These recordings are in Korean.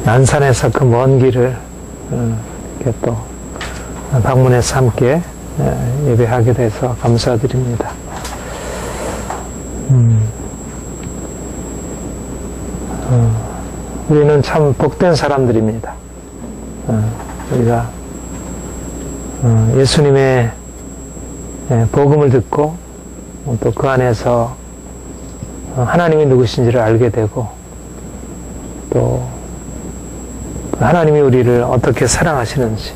안산에서 그 먼 길을 이렇게 또 방문해서 함께 예배하게 돼서 감사드립니다. 우리는 참 복된 사람들입니다. 우리가 예수님의 복음을 듣고 또 그 안에서 하나님이 누구신지를 알게 되고 또 하나님이 우리를 어떻게 사랑하시는지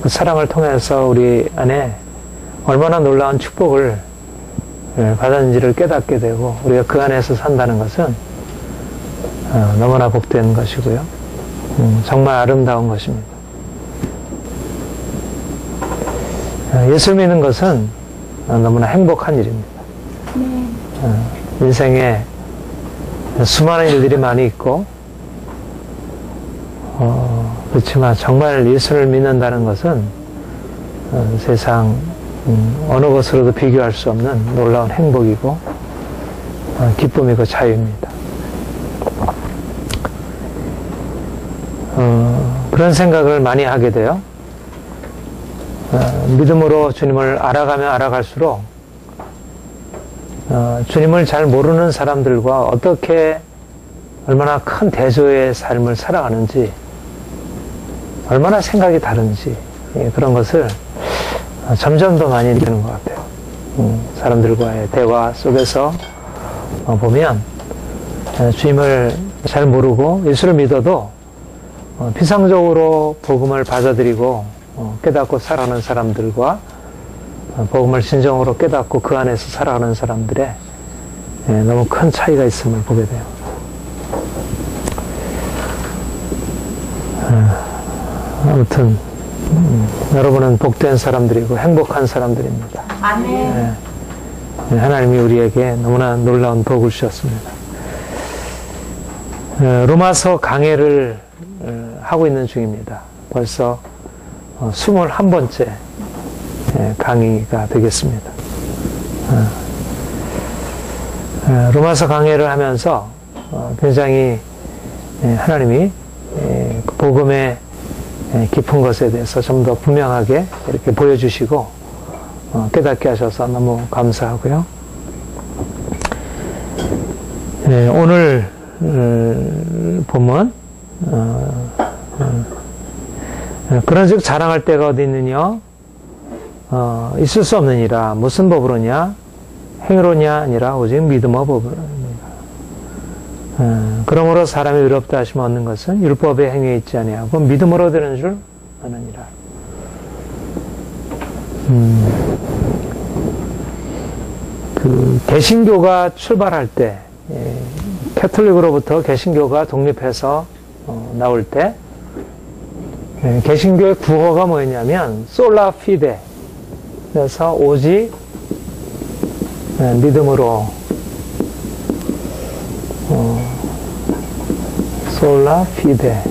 그 사랑을 통해서 우리 안에 얼마나 놀라운 축복을 받았는지를 깨닫게 되고 우리가 그 안에서 산다는 것은 너무나 복된 것이고요. 정말 아름다운 것입니다. 예수 믿는 것은 너무나 행복한 일입니다. 인생에 수많은 일들이 많이 있고 그렇지만 정말 예수를 믿는다는 것은 세상 어느 것으로도 비교할 수 없는 놀라운 행복이고 기쁨이고 자유입니다. 그런 생각을 많이 하게 돼요. 믿음으로 주님을 알아가면 알아갈수록 주님을 잘 모르는 사람들과 어떻게 얼마나 큰 대조의 삶을 살아가는지 얼마나 생각이 다른지 그런 것을 점점 더 많이 느끼는 것 같아요. 사람들과의 대화 속에서 보면 주님을 잘 모르고 예수를 믿어도 비상적으로 복음을 받아들이고 깨닫고 살아가는 사람들과 복음을 진정으로 깨닫고 그 안에서 살아가는 사람들의 너무 큰 차이가 있음을 보게 돼요. 아무튼 여러분은 복된 사람들이고 행복한 사람들입니다. 아멘. 하나님이 우리에게 너무나 놀라운 복을 주셨습니다. 로마서 강해를 하고 있는 중입니다. 벌써 21번째 강의가 되겠습니다. 로마서 강해를 하면서 굉장히 하나님이 복음의 깊은 것에 대해서 좀 더 분명하게 이렇게 보여주시고 깨닫게 하셔서 너무 감사하고요. 오늘 본문 그런즉 자랑할 때가 어디 있느냐 있을 수 없느니라. 무슨 법으로냐 행위로냐 아니라 오직 믿음의 법으로니라. 그러므로 사람이 의롭다 하시면 얻는 것은 율법의 행위에 있지 아니하고 믿음으로 되는 줄 아느니라. 그 개신교가 출발할 때 캐톨릭으로부터 개신교가 독립해서 나올 때 개신교의 구호가 뭐였냐면 솔라 피데, 그래서 오직 믿음으로 솔라 피데,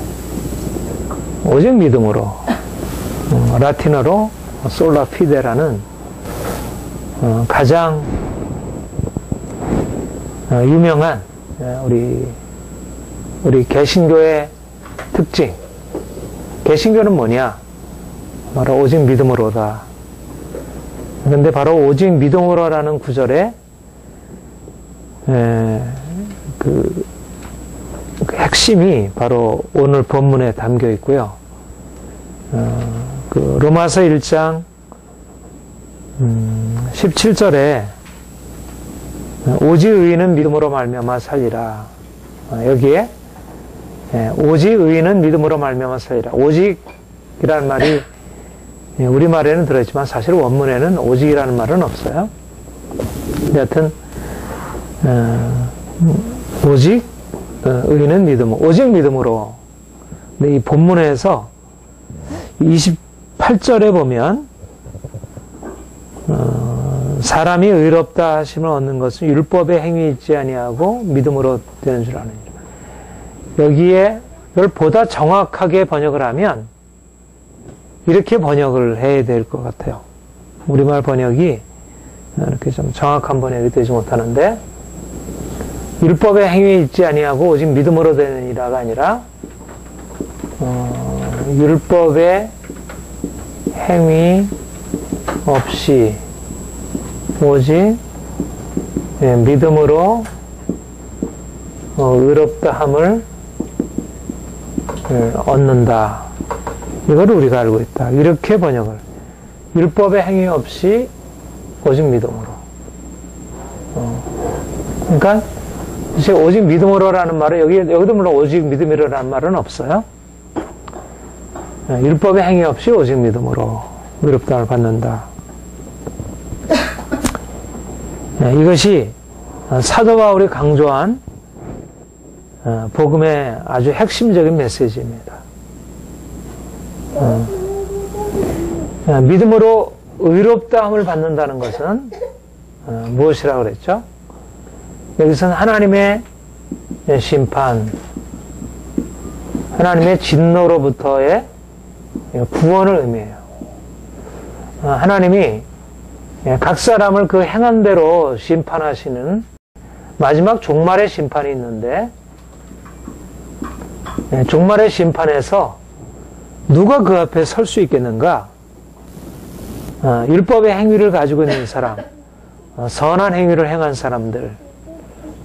오직 믿음으로, 라틴어로 솔라 피데라는 가장 유명한 우리 개신교의 특징. 개신교는 뭐냐? 바로 오직 믿음으로다. 그런데 바로 오직 믿음으로라는 구절에 그 핵심이 바로 오늘 본문에 담겨 있고요. 그 로마서 1장 17절에 오직 의인은 믿음으로 말미암아 살리라. 여기에 오직 의인은 믿음으로 말미암아 살리라. 오직이라는 말이 우리말에는 들어있지만 사실 원문에는 오직이라는 말은 없어요. 여하튼 오직 의인은 믿음, 오직 믿음으로. 근데 이 본문에서 28절에 보면 사람이 의롭다 하심을 얻는 것은 율법의 행위 있지 아니하고 믿음으로 되는 줄 아느니라. 여기에 이걸 보다 정확하게 번역을 하면 이렇게 번역을 해야 될 것 같아요. 우리말 번역이 이렇게 좀 정확한 번역이 되지 못하는데 율법의 행위 있지 아니하고 오직 믿음으로 되느니라가 아니라 율법의 행위 없이 오직 믿음으로 의롭다함을 얻는다. 이걸 우리가 알고 있다. 이렇게 번역을. 율법의 행위 없이 오직 믿음으로. 그러니까 이제 오직 믿음으로라는 말은 여기도 물론 오직 믿음으로라는 말은 없어요. 율법의 행위 없이 오직 믿음으로 의롭다함을 받는다. 이것이 사도 바울이 강조한 복음의 아주 핵심적인 메시지입니다. 믿음으로 의롭다함을 받는다는 것은 무엇이라고 그랬죠? 여기서는 하나님의 심판, 하나님의 진노로부터의 구원을 의미해요. 하나님이 각 사람을 그 행한 대로 심판하시는 마지막 종말의 심판이 있는데, 종말의 심판에서 누가 그 앞에 설 수 있겠는가? 율법의 행위를 가지고 있는 사람, 선한 행위를 행한 사람들,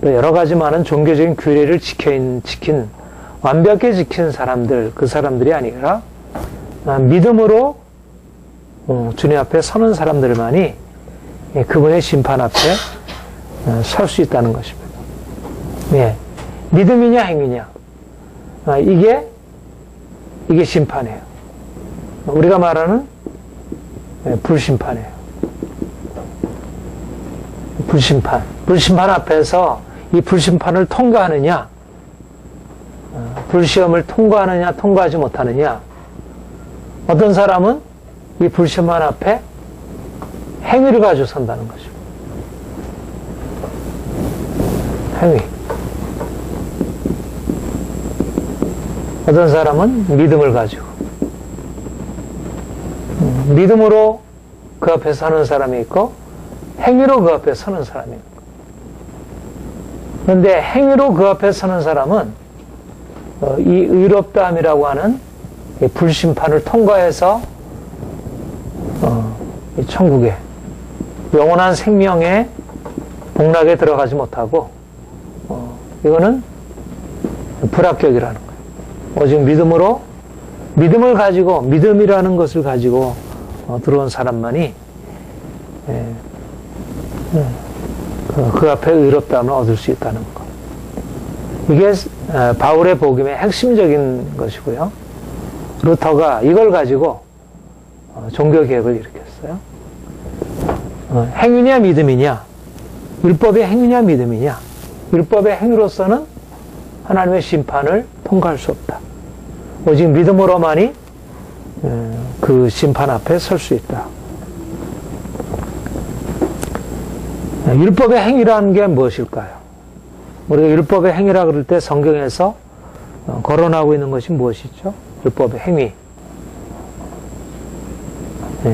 또 여러 가지 많은 종교적인 규례를 지킨 완벽히 지킨 사람들, 그 사람들이 아니라 믿음으로 주님 앞에 서는 사람들만이 그분의 심판 앞에 설 수 있다는 것입니다. 예. 믿음이냐 행위냐, 이게 심판이에요. 우리가 말하는 불심판이에요. 불심판 앞에서 이 불심판을 통과하느냐, 불시험을 통과하느냐, 통과하지 못하느냐. 어떤 사람은 이 불심판 앞에 행위를 가지고 선다는 것입니다. 행위. 어떤 사람은 믿음을 가지고, 믿음으로 그 앞에 서는 사람이 있고, 행위로 그 앞에 서는 사람이 있고. 그런데 행위로 그 앞에 서는 사람은 이 의롭다함이라고 하는 이 불심판을 통과해서 이 천국에 영원한 생명의 복락에 들어가지 못하고, 이거는 불합격이라는 거예요. 오직 믿음을 가지고, 믿음이라는 것을 가지고 들어온 사람만이 그 앞에 의롭다함을 얻을 수 있다는 것. 이게 바울의 복음의 핵심적인 것이고요. 루터가 이걸 가지고 종교개혁을 일으켰어요. 행위냐 믿음이냐, 율법의 행위냐 믿음이냐. 율법의 행위로서는 하나님의 심판을 통과할 수 없다. 오직 믿음으로만이 그 심판 앞에 설 수 있다. 율법의 행위라는 게 무엇일까요? 우리가 율법의 행위라 그럴 때 성경에서 거론하고 있는 것이 무엇이죠? 율법의 행위.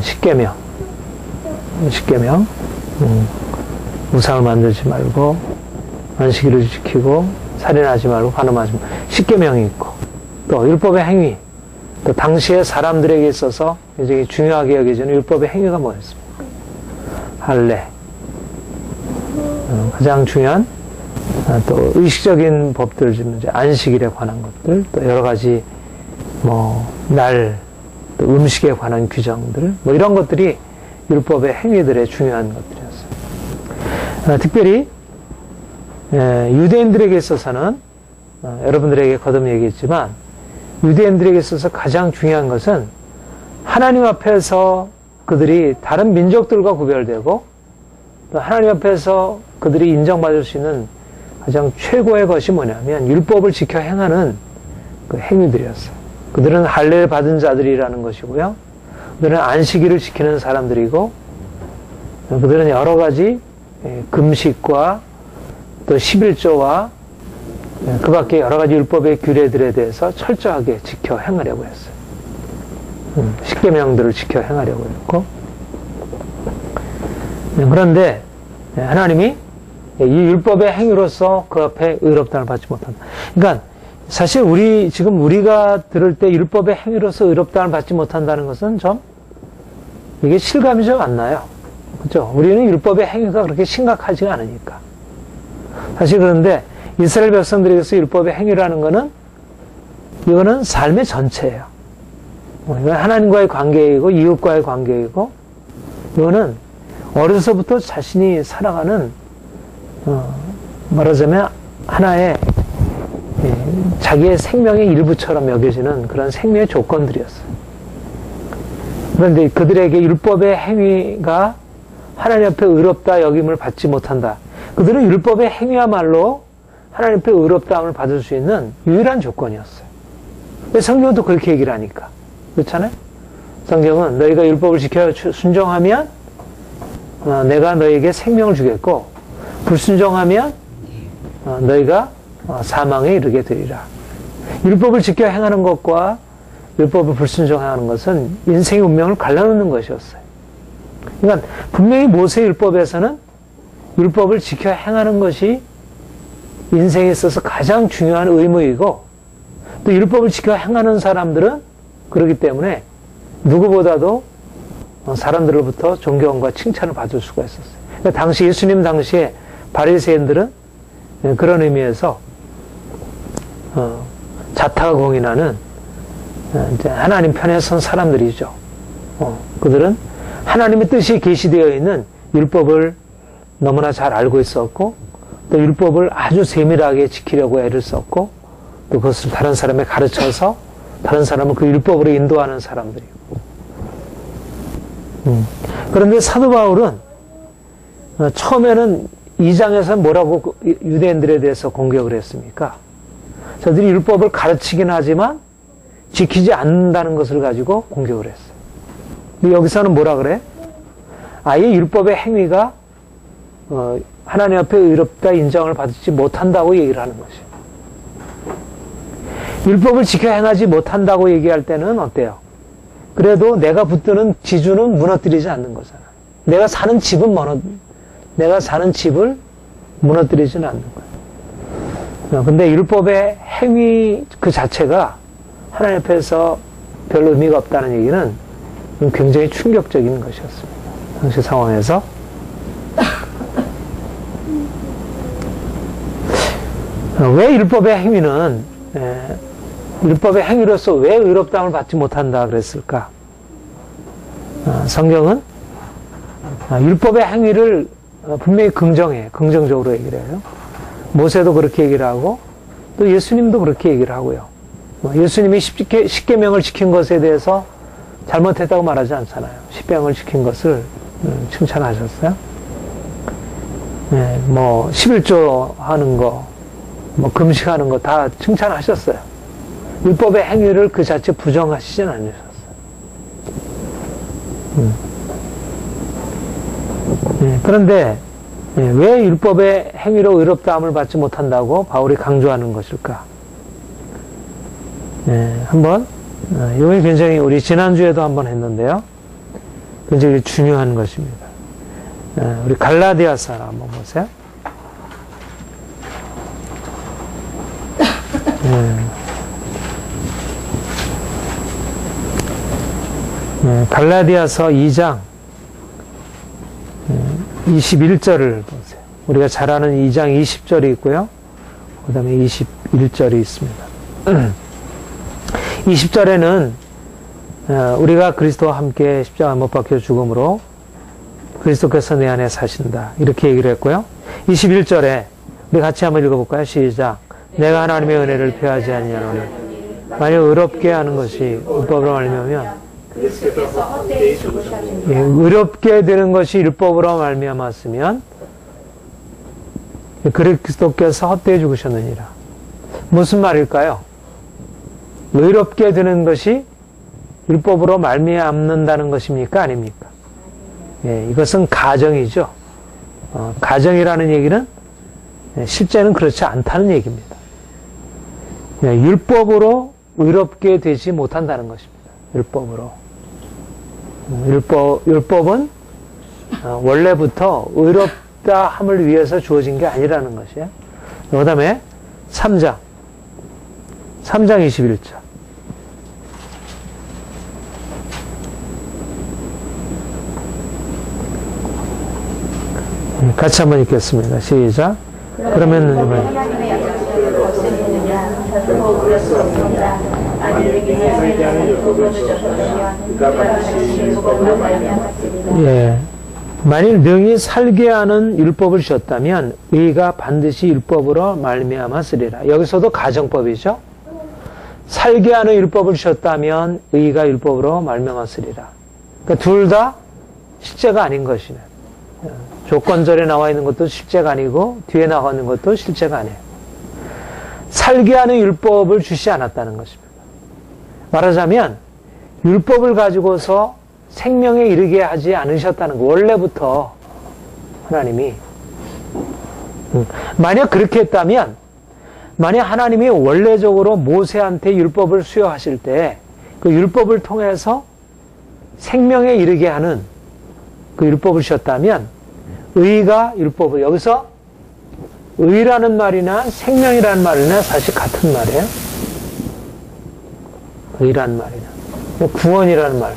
십계명. 우상을 만들지 말고, 안식일을 지키고, 살인하지 말고, 간음하지 말고. 십계명이 있고, 또 율법의 행위. 또 당시의 사람들에게 있어서 굉장히 중요하게 여겨지는 율법의 행위가 뭐였습니까? 할례. 가장 중요한 또 의식적인 법들 중 이제 안식일에 관한 것들, 또 여러 가지 날, 또 음식에 관한 규정들, 이런 것들이 율법의 행위들의 중요한 것들이었어요. 특별히 유대인들에게 있어서는 여러분들에게 거듭 얘기했지만, 유대인들에게 있어서 가장 중요한 것은 하나님 앞에서 그들이 다른 민족들과 구별되고, 또 하나님 앞에서 그들이 인정받을 수 있는 가장 최고의 것이 뭐냐면 율법을 지켜 행하는 그 행위들이었어요. 그들은 할례를 받은 자들이라는 것이고요. 그들은 안식일을 지키는 사람들이고, 그들은 여러 가지 금식과 또 11조와 그 밖에 여러 가지 율법의 규례들에 대해서 철저하게 지켜 행하려고 했어요. 십계명들을 지켜 행하려고 했고, 그런데 하나님이 이 율법의 행위로서 그 앞에 의롭다를 받지 못한다. 그러니까 사실 지금 우리가 들을 때 율법의 행위로서 의롭다함을 받지 못한다는 것은 이게 실감이 좀 안 나요. 그죠? 우리는 율법의 행위가 그렇게 심각하지가 않으니까. 사실 그런데 이스라엘 백성들에게서 율법의 행위라는 이거는 삶의 전체예요. 이건 하나님과의 관계이고, 이웃과의 관계이고, 이거는 어려서부터 자신이 살아가는, 말하자면 하나의 자기의 생명의 일부처럼 여겨지는 그런 생명의 조건들이었어요. 그런데 그들에게 율법의 행위가 하나님 앞에 의롭다 여김을 받지 못한다. 그들은 율법의 행위야말로 하나님 앞에 의롭다함을 받을 수 있는 유일한 조건이었어요. 성경도 그렇게 얘기를 하니까. 그렇잖아요? 성경은 너희가 율법을 지켜 순종하면 내가 너에게 생명을 주겠고, 불순종하면 너희가 사망에 이르게 되리라. 율법을 지켜 행하는 것과 율법을 불순종하는 것은 인생의 운명을 갈라놓는 것이었어요. 그러니까 분명히 모세 율법에서는 율법을 지켜 행하는 것이 인생에 있어서 가장 중요한 의무이고, 또 율법을 지켜 행하는 사람들은 그렇기 때문에 누구보다도 사람들로부터 존경과 칭찬을 받을 수가 있었어요. 그러니까 예수님 당시에 바리새인들은 그런 의미에서 자타가 공인하는 하나님 편에 선 사람들이죠. 그들은 하나님의 뜻이 계시되어 있는 율법을 너무나 잘 알고 있었고, 또 율법을 아주 세밀하게 지키려고 애를 썼고, 또 그것을 다른 사람에 가르쳐서 다른 사람을 그 율법으로 인도하는 사람들이고. 그런데 사도 바울은 처음에는 2장에서 뭐라고 유대인들에 대해서 공격을 했습니까? 저들이 율법을 가르치긴 하지만 지키지 않는다는 것을 가지고 공격을 했어요. 근데 여기서는 뭐라 그래? 아예 율법의 행위가 하나님 앞에 의롭다 인정을 받지 못한다고 얘기를 하는 것이에요. 율법을 지켜 행하지 못한다고 얘기할 때는 어때요? 그래도 내가 붙드는 지주는 무너뜨리지 않는 거잖아. 내가 사는 집을 무너뜨리지는 않는 거예요. 근데 율법의 행위 그 자체가 하나님 앞에서 별 의미가 없다는 얘기는 굉장히 충격적인 것이었습니다. 당시 상황에서. 왜 율법의 행위는 율법의 행위로서 왜 의롭다함을 받지 못한다 그랬을까? 성경은 율법의 행위를 분명히 긍정적으로 얘기를 해요. 모세도 그렇게 얘기를 하고, 또 예수님도 그렇게 얘기를 하고요. 예수님이 십계명을 지킨 것에 대해서 잘못했다고 말하지 않잖아요. 십계명을 지킨 것을 칭찬하셨어요. 11조 하는 거, 금식하는 거 다 칭찬하셨어요. 율법의 행위를 그 자체 부정하시진 않으셨어요. 그런데 왜 율법의 행위로 의롭다함을 받지 못한다고 바울이 강조하는 것일까? 한번 이건 굉장히 우리 지난주에도 한번 했는데요. 굉장히 중요한 것입니다. 우리 갈라디아서 한번 보세요. 갈라디아서 2장 21절을 보세요. 우리가 잘 아는 2장 20절이 있고요. 그 다음에 21절이 있습니다. 20절에는 우리가 그리스도와 함께 십자가 못 박혀 죽음으로 그리스도께서 내 안에 사신다. 이렇게 얘기를 했고요. 21절에 우리 같이 한번 읽어볼까요? 시작. 내가 하나님의 은혜를 피하지 아니하노니 만약 의롭게 하는 것이 율법으로 말미암으면 그리스도께서 헛되이 죽으셨느니라. 의롭게 되는 것이 율법으로 말미암았으면 그리스도께서 헛되이 죽으셨느니라. 무슨 말일까요? 의롭게 되는 것이 율법으로 말미암는다는 것입니까? 아닙니까? 이것은 가정이죠. 가정이라는 얘기는 실제는 그렇지 않다는 얘기입니다. 율법으로 의롭게 되지 못한다는 것입니다. 율법으로. 율법은 원래부터 의롭다 함을 위해서 주어진 게 아니라는 것이에요. 그 다음에 3장 3장 21절. 같이 한번 읽겠습니다. 시작. 그러면 하나님의 약속을 거스르느냐 결코 그럴 수 없느니라. 만일 이스라엘의 율법을 저버리면 그가 반드시 율법으로 말미암았으리라. 예. 만일 능히 살게 하는 율법을 주셨다면 의가 반드시 율법으로 말미암았으리라. 여기서도 가정법이죠. 살게 하는 율법을 주셨다면 의가 율법으로 말미암았으리라. 그러니까 둘 다 실제가 아닌 것이네. 조건절에 나와 있는 것도 실제가 아니고 뒤에 나와 있는 것도 실제가 아니에요. 살게 하는 율법을 주시지 않았다는 것입니다. 말하자면 율법을 가지고서 생명에 이르게 하지 않으셨다는 거. 원래부터 하나님이 만약 그렇게 했다면, 만약 하나님이 원래적으로 모세한테 율법을 수여하실 때 그 율법을 통해서 생명에 이르게 하는 그 율법을 주셨다면 의가 율법을, 여기서 의라는 말이나 생명이라는 말이나 사실 같은 말이에요. 의라는 말이나 구원이라는 말.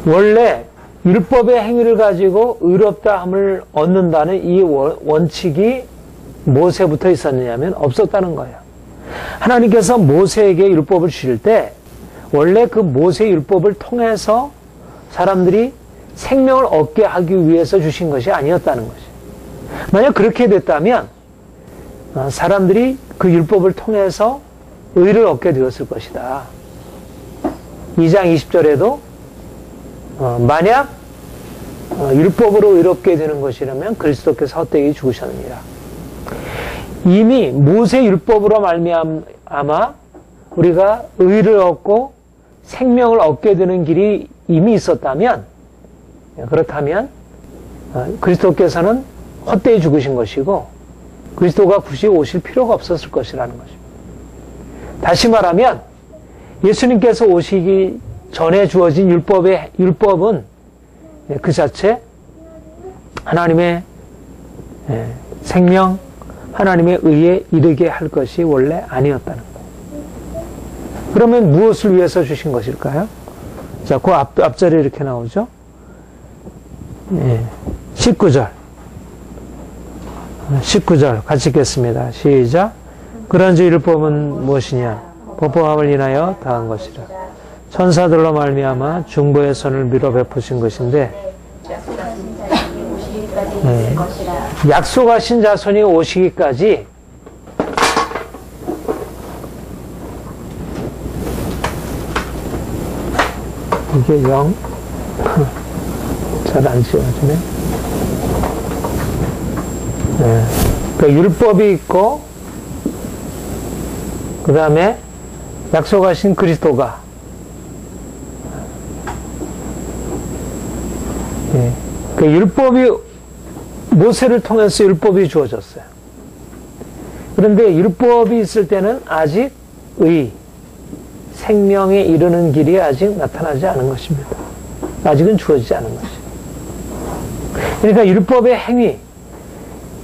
원래 율법의 행위를 가지고 의롭다함을 얻는다는 이 원칙이 모세부터 있었느냐면 없었다는 거예요. 하나님께서 모세에게 율법을 주실 때 원래 그 모세 율법을 통해서 사람들이 생명을 얻게 하기 위해서 주신 것이 아니었다는 것이. 만약 그렇게 됐다면 사람들이 그 율법을 통해서 의를 얻게 되었을 것이다. 2장 20절에도 만약 율법으로 의롭게 되는 것이라면 그리스도께서 헛되이 죽으셨느니라. 이미 모세 율법으로 말미암아 우리가 의를 얻고 생명을 얻게 되는 길이 이미 있었다면, 그렇다면 그리스도께서는 헛되이 죽으신 것이고 그리스도가 굳이 오실 필요가 없었을 것이라는 것입니다. 다시 말하면 예수님께서 오시기 전에 주어진 율법은 그 자체 하나님의 생명, 하나님의 의에 이르게 할 것이 원래 아니었다는 거예요. 그러면 무엇을 위해서 주신 것일까요? 자, 그 앞절에 이렇게 나오죠. 19절. 19절 같이 읽겠습니다. 시작. 그런즉 율법은 무엇이냐? 법보함을 인하여 다한 것이라. 천사들로 말미암아 중보의 선을 미뤄 베푸신 것인데, 약속하신 자손이 오시기까지 이게 잘 안 지워지네. 그러니까 율법이 있고 그 다음에 약속하신 그리스도가, 그 율법이 모세를 통해서 율법이 주어졌어요. 그런데 율법이 있을 때는 아직 생명에 이르는 길이 아직 나타나지 않은 것입니다. 아직은 주어지지 않은 것입니다. 그러니까 율법의 행위,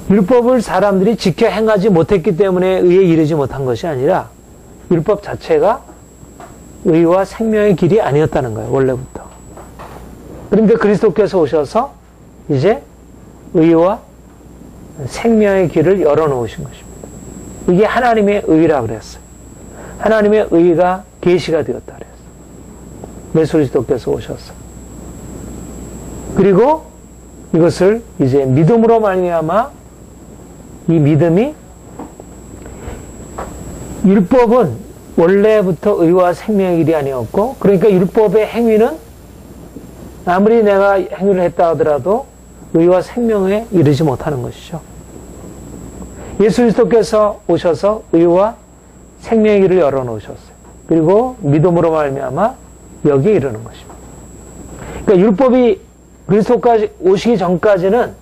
율법을 사람들이 지켜 행하지 못했기 때문에 의에 이르지 못한 것이 아니라 율법 자체가 의와 생명의 길이 아니었다는 거예요. 원래부터. 그런데 그리스도께서 오셔서 이제 의와 생명의 길을 열어놓으신 것입니다. 이게 하나님의 의라고 그랬어요. 하나님의 의가 계시가 되었다 그랬어요. 예수 그리스도께서 오셔서. 그리고 이것을 이제 믿음으로 말미암아, 이 믿음이, 율법은 원래부터 의와 생명의 길이 아니었고, 그러니까 율법의 행위는 아무리 내가 행위를 했다 하더라도 의와 생명에 이르지 못하는 것이죠. 예수 그리스도께서 오셔서 의와 생명의 길을 열어놓으셨어요. 그리고 믿음으로 말미암아 여기에 이르는 것입니다. 그러니까 율법이 그리스도까지 오시기 전까지는,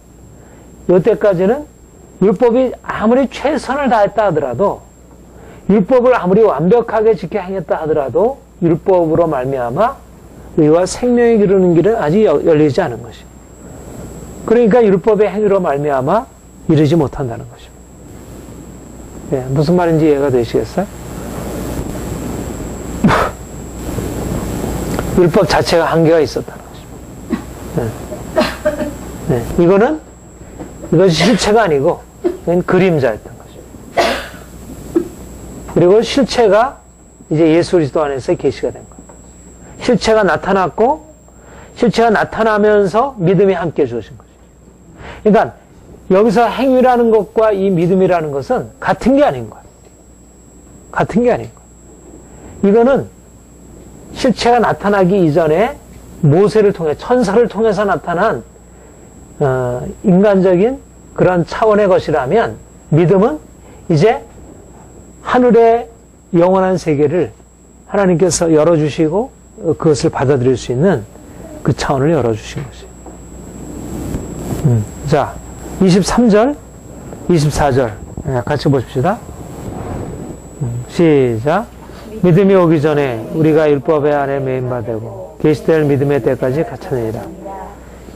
이때까지는 율법이 아무리 최선을 다했다 하더라도, 율법을 아무리 완벽하게 지켜 행했다 하더라도 율법으로 말미암아 의와 생명에 이르는 길은 아직 열리지 않은 것입니다. 그러니까 율법의 행위로 말미암아 이르지 못한다는 것입니다. 네, 무슨 말인지 이해가 되시겠어요? 율법 자체가 한계가 있었다는 것입니다. 네. 네. 이것이 실체가 아니고, 이건 그림자였던 것입니다. 그리고 실체가 이제 예수 그리스도 안에서 계시가 된 거예요. 실체가 나타났고, 실체가 나타나면서 믿음이 함께 주어진 거죠. 그러니까, 여기서 행위라는 것과 이 믿음이라는 것은 같은 게 아닌 거예요. 같은 게 아닌 거예요. 이거는 실체가 나타나기 이전에 모세를 통해, 천사를 통해서 나타난 인간적인 그런 차원의 것이라면, 믿음은 이제 하늘의 영원한 세계를 하나님께서 열어주시고 그것을 받아들일 수 있는 그 차원을 열어주신 것이에요. 자, 23절, 24절 같이 보십시다. 시작. 믿음이 오기 전에 우리가 율법의 안에 매인바되고 계시될 믿음의 때까지 갇혀내리라.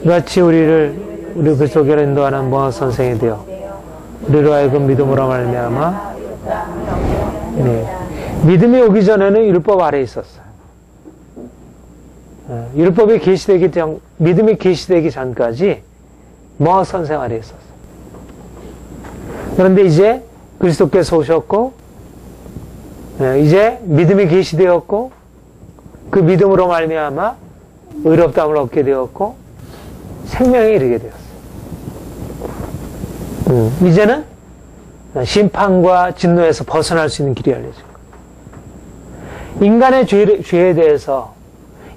이같이 우리 그리스도께로 인도하는 모학 선생이 되어 우리로 하여금 믿음으로 말미암아 믿음이 오기 전에는 율법 아래에 있었어요. 율법이 계시되기 전, 믿음이 계시되기 전까지 모학 선생 아래에 있었어요. 그런데 이제 그리스도께서 오셨고, 이제 믿음이 계시되었고, 그 믿음으로 말미암아 의롭다함을 얻게 되었고, 생명에 이르게 되었어요. 이제는 심판과 진노에서 벗어날 수 있는 길이 열려진 거예요. 인간의 죄에 대해서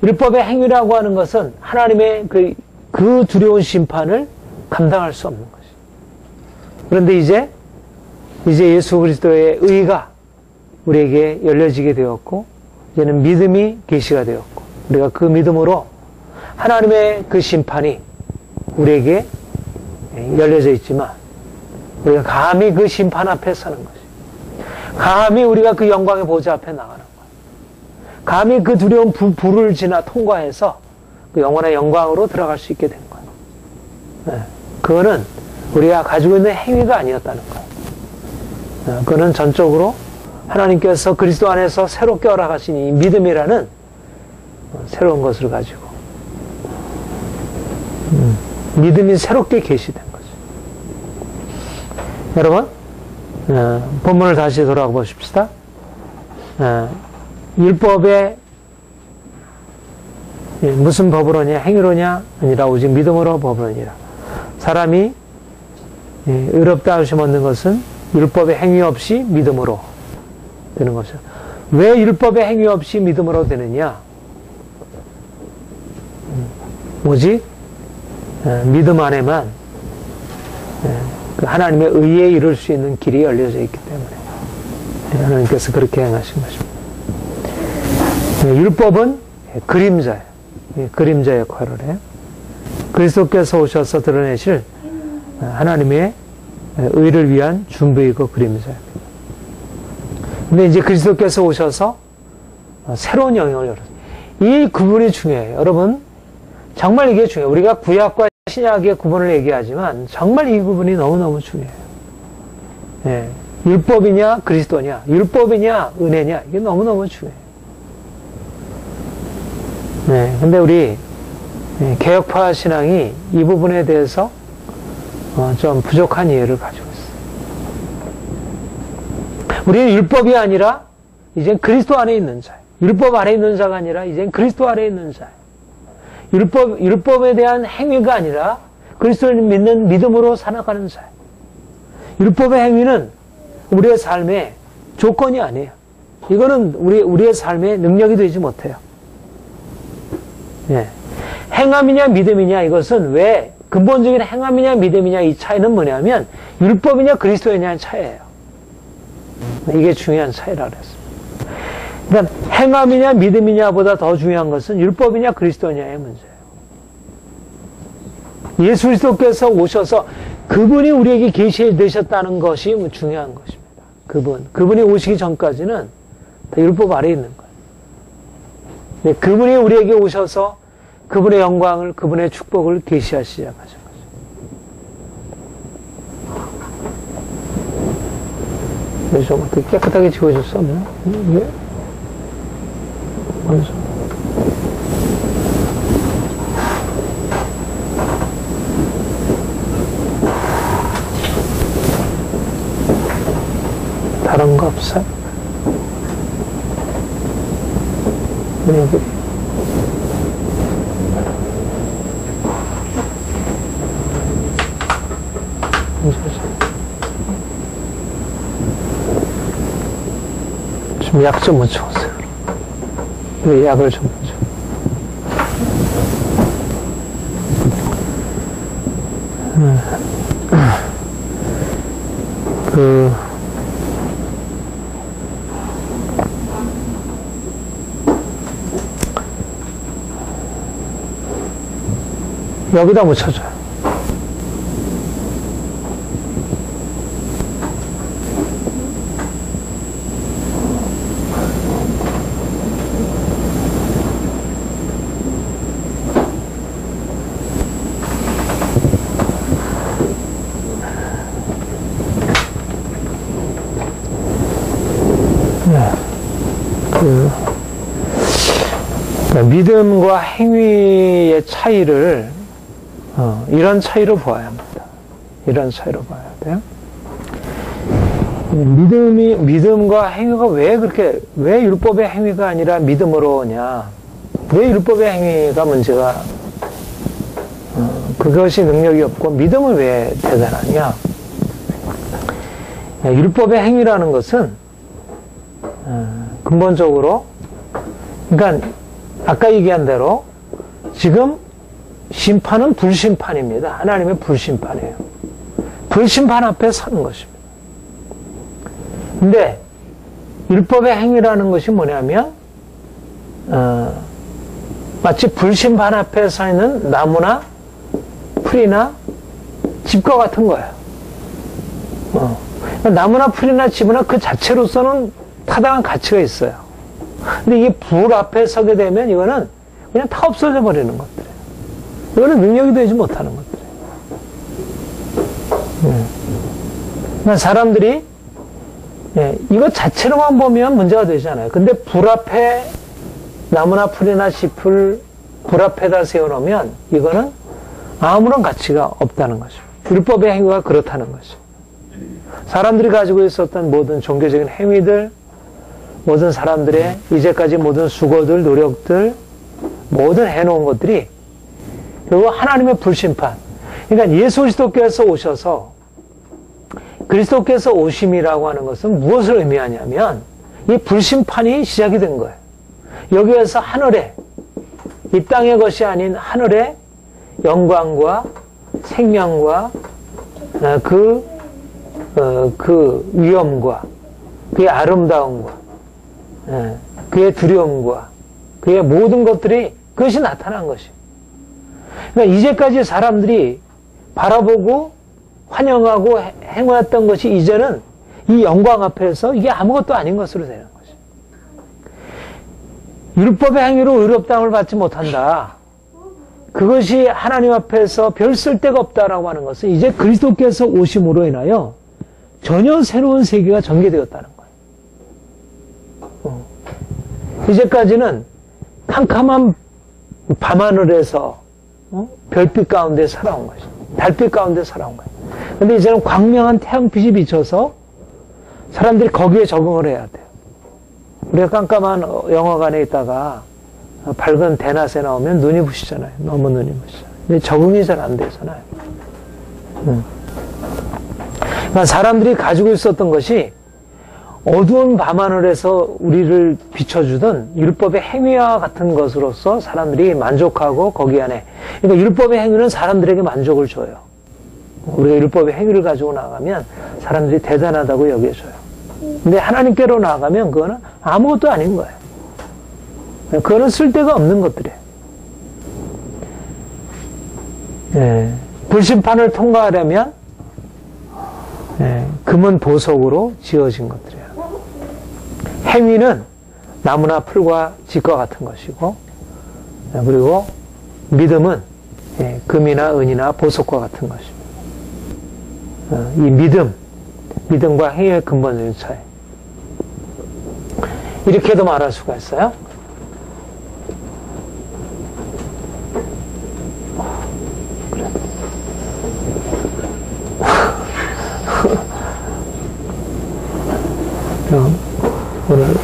율법의 행위라고 하는 것은 하나님의 그 두려운 심판을 감당할 수 없는 것이에요. 그런데 이제 예수 그리스도의 의가 우리에게 열려지게 되었고, 이제는 믿음이 계시가 되었고, 우리가 그 믿음으로 하나님의 그 심판이 우리에게 열려져 있지만, 우리가 감히 그 심판 앞에 서는 것이에요. 감히 우리가 그 영광의 보좌 앞에 나가는 거예요. 감히 그 두려운 불을 지나 통과해서 그 영원한 영광으로 들어갈 수 있게 된 거예요. 네. 그거는 우리가 가지고 있는 행위가 아니었다는 거예요. 그거는 전적으로 하나님께서 그리스도 안에서 새롭게 허락하신 이 믿음이라는 새로운 것을 가지고 믿음이 새롭게 계시된 거죠. 여러분, 본문을 다시 돌아가 보십시다. 율법에 무슨 법으로냐? 행위로냐? 아니라 오직 믿음으로 법으로니라. 사람이 의롭다 하심 얻는 것은 율법의 행위 없이 믿음으로 되는 것이죠. 왜 율법의 행위 없이 믿음으로 되느냐? 오직 믿음 안에만 그 하나님의 의에 이룰 수 있는 길이 열려져 있기 때문에 하나님께서 그렇게 행하신 것입니다. 율법은 그림자예요. 그림자 역할을 해요. 그리스도께서 오셔서 드러내실 하나님의 의를 위한 준비이고 그림자입니다. 근데 이제 그리스도께서 오셔서 새로운 영역을 열었어요. 이 구분이 중요해요. 여러분, 정말 이게 중요해요. 우리가 구약과 신약의 구분을 얘기하지만 정말 이 구분이 너무너무 중요해요. 예, 율법이냐 그리스도냐, 율법이냐 은혜냐, 이게 너무너무 중요해요. 네, 근데 우리 개혁파 신앙이 이 부분에 대해서 좀 부족한 이해를 가지고 있어요. 우리는 율법이 아니라 이젠 그리스도 안에 있는 자예요. 율법 아래 있는 자가 아니라 이젠 그리스도 아래 있는 자예요. 율법에 대한 행위가 아니라 그리스도를 믿는 믿음으로 살아가는 자예요. 율법의 행위는 우리의 삶의 조건이 아니에요. 이거는 우리의 삶의 능력이 되지 못해요. 예. 행함이냐 믿음이냐, 이것은 왜 근본적인 행함이냐 믿음이냐, 이 차이는 뭐냐면 율법이냐 그리스도이냐의 차이예요. 이게 중요한 차이라 그랬습니다. 그러니까 행함이냐 믿음이냐보다 더 중요한 것은 율법이냐 그리스도냐의 문제예요. 예수 그리스도께서 오셔서 그분이 우리에게 계시되셨다는 것이 중요한 것입니다. 그분이 오시기 전까지는 다 율법 아래에 있는 거예요. 그분이 우리에게 오셔서 그분의 영광을, 그분의 축복을 계시하시기 시작하신 거죠. 여기 좀 어떻게 깨끗하게 지워질 수 없나? 이게? 어디서? 다른 거 없어요? 여기. 좀 약 좀 묻혀오세요. 그 약을 좀 묻혀. 여기다 묻혀줘요. 믿음과 행위의 차이를 이런 차이로 보아야 합니다. 이런 차이로 봐야 돼요. 믿음과 행위가 왜 율법의 행위가 아니라 믿음으로 오냐? 왜 율법의 행위가 문제가, 그것이 능력이 없고 믿음은 왜 대단하냐? 율법의 행위라는 것은, 근본적으로, 그러니까, 아까 얘기한 대로, 지금 심판은 불심판입니다. 하나님의 불심판이에요. 불심판 앞에 서는 것입니다. 근데 율법의 행위라는 것이 뭐냐면 마치 불심판 앞에 서 있는 나무나 풀이나 집과 같은 거예요. 나무나 풀이나 집이나 그 자체로서는 타당한 가치가 있어요. 근데 이게 불 앞에 서게 되면 이거는 그냥 다 없어져 버리는 것들이에요. 이거는 능력이 되지 못하는 것들이에요. 그러니까 사람들이 이것 자체로만 보면 문제가 되지 않아요. 근데 불 앞에 나무나 풀이나 짚을 불 앞에다 세워놓으면 이거는 아무런 가치가 없다는 거죠. 율법의 행위가 그렇다는 거죠. 사람들이 가지고 있었던 모든 종교적인 행위들, 모든 사람들의 이제까지 모든 수고들, 노력들, 모든 해놓은 것들이 결국 하나님의 불심판. 그러니까 예수 그리스도께서 오셔서 그리스도께서 오심이라고 하는 것은 무엇을 의미하냐면 이 불심판이 시작이 된 거예요. 여기에서 하늘에, 이 땅의 것이 아닌 하늘의 영광과 생명과 그 위엄과 그의 아름다움과 그의 두려움과 그의 모든 것들이 그것이 나타난 것이에요. 그러니까 이제까지 사람들이 바라보고 환영하고 행해왔던 것이 이제는 이 영광 앞에서 이게 아무것도 아닌 것으로 되는 것이에요. 율법의 행위로 의롭다함을 받지 못한다. 그것이 하나님 앞에서 별 쓸데가 없다라고 하는 것은 이제 그리스도께서 오심으로 인하여 전혀 새로운 세계가 전개되었다는 거예요. 이제까지는 캄캄한 밤하늘에서 별빛 가운데 살아온 것이죠. 달빛 가운데 살아온 거예요. 근데 이제는 광명한 태양빛이 비쳐서 사람들이 거기에 적응을 해야 돼요. 우리가 깜깜한 영화관에 있다가 밝은 대낮에 나오면 눈이 부시잖아요. 너무 눈이 부시잖아요. 근데 적응이 잘 안 되잖아요. 그러니까 사람들이 가지고 있었던 것이 어두운 밤하늘에서 우리를 비춰주던 율법의 행위와 같은 것으로서 사람들이 만족하고 거기 안에, 그러니까 율법의 행위는 사람들에게 만족을 줘요. 우리가 율법의 행위를 가지고 나가면 사람들이 대단하다고 여겨줘요. 근데 하나님께로 나아가면 그거는 아무것도 아닌 거예요. 그거는 쓸데가 없는 것들이에요. 불심판을 통과하려면 금은 보석으로 지어진 것들이에요. 행위는 나무나 풀과 집과 같은 것이고, 그리고 믿음은 금이나 은이나 보석과 같은 것입니다. 이 믿음, 믿음과 행위의 근본적인 차이. 이렇게도 말할 수가 있어요. 오늘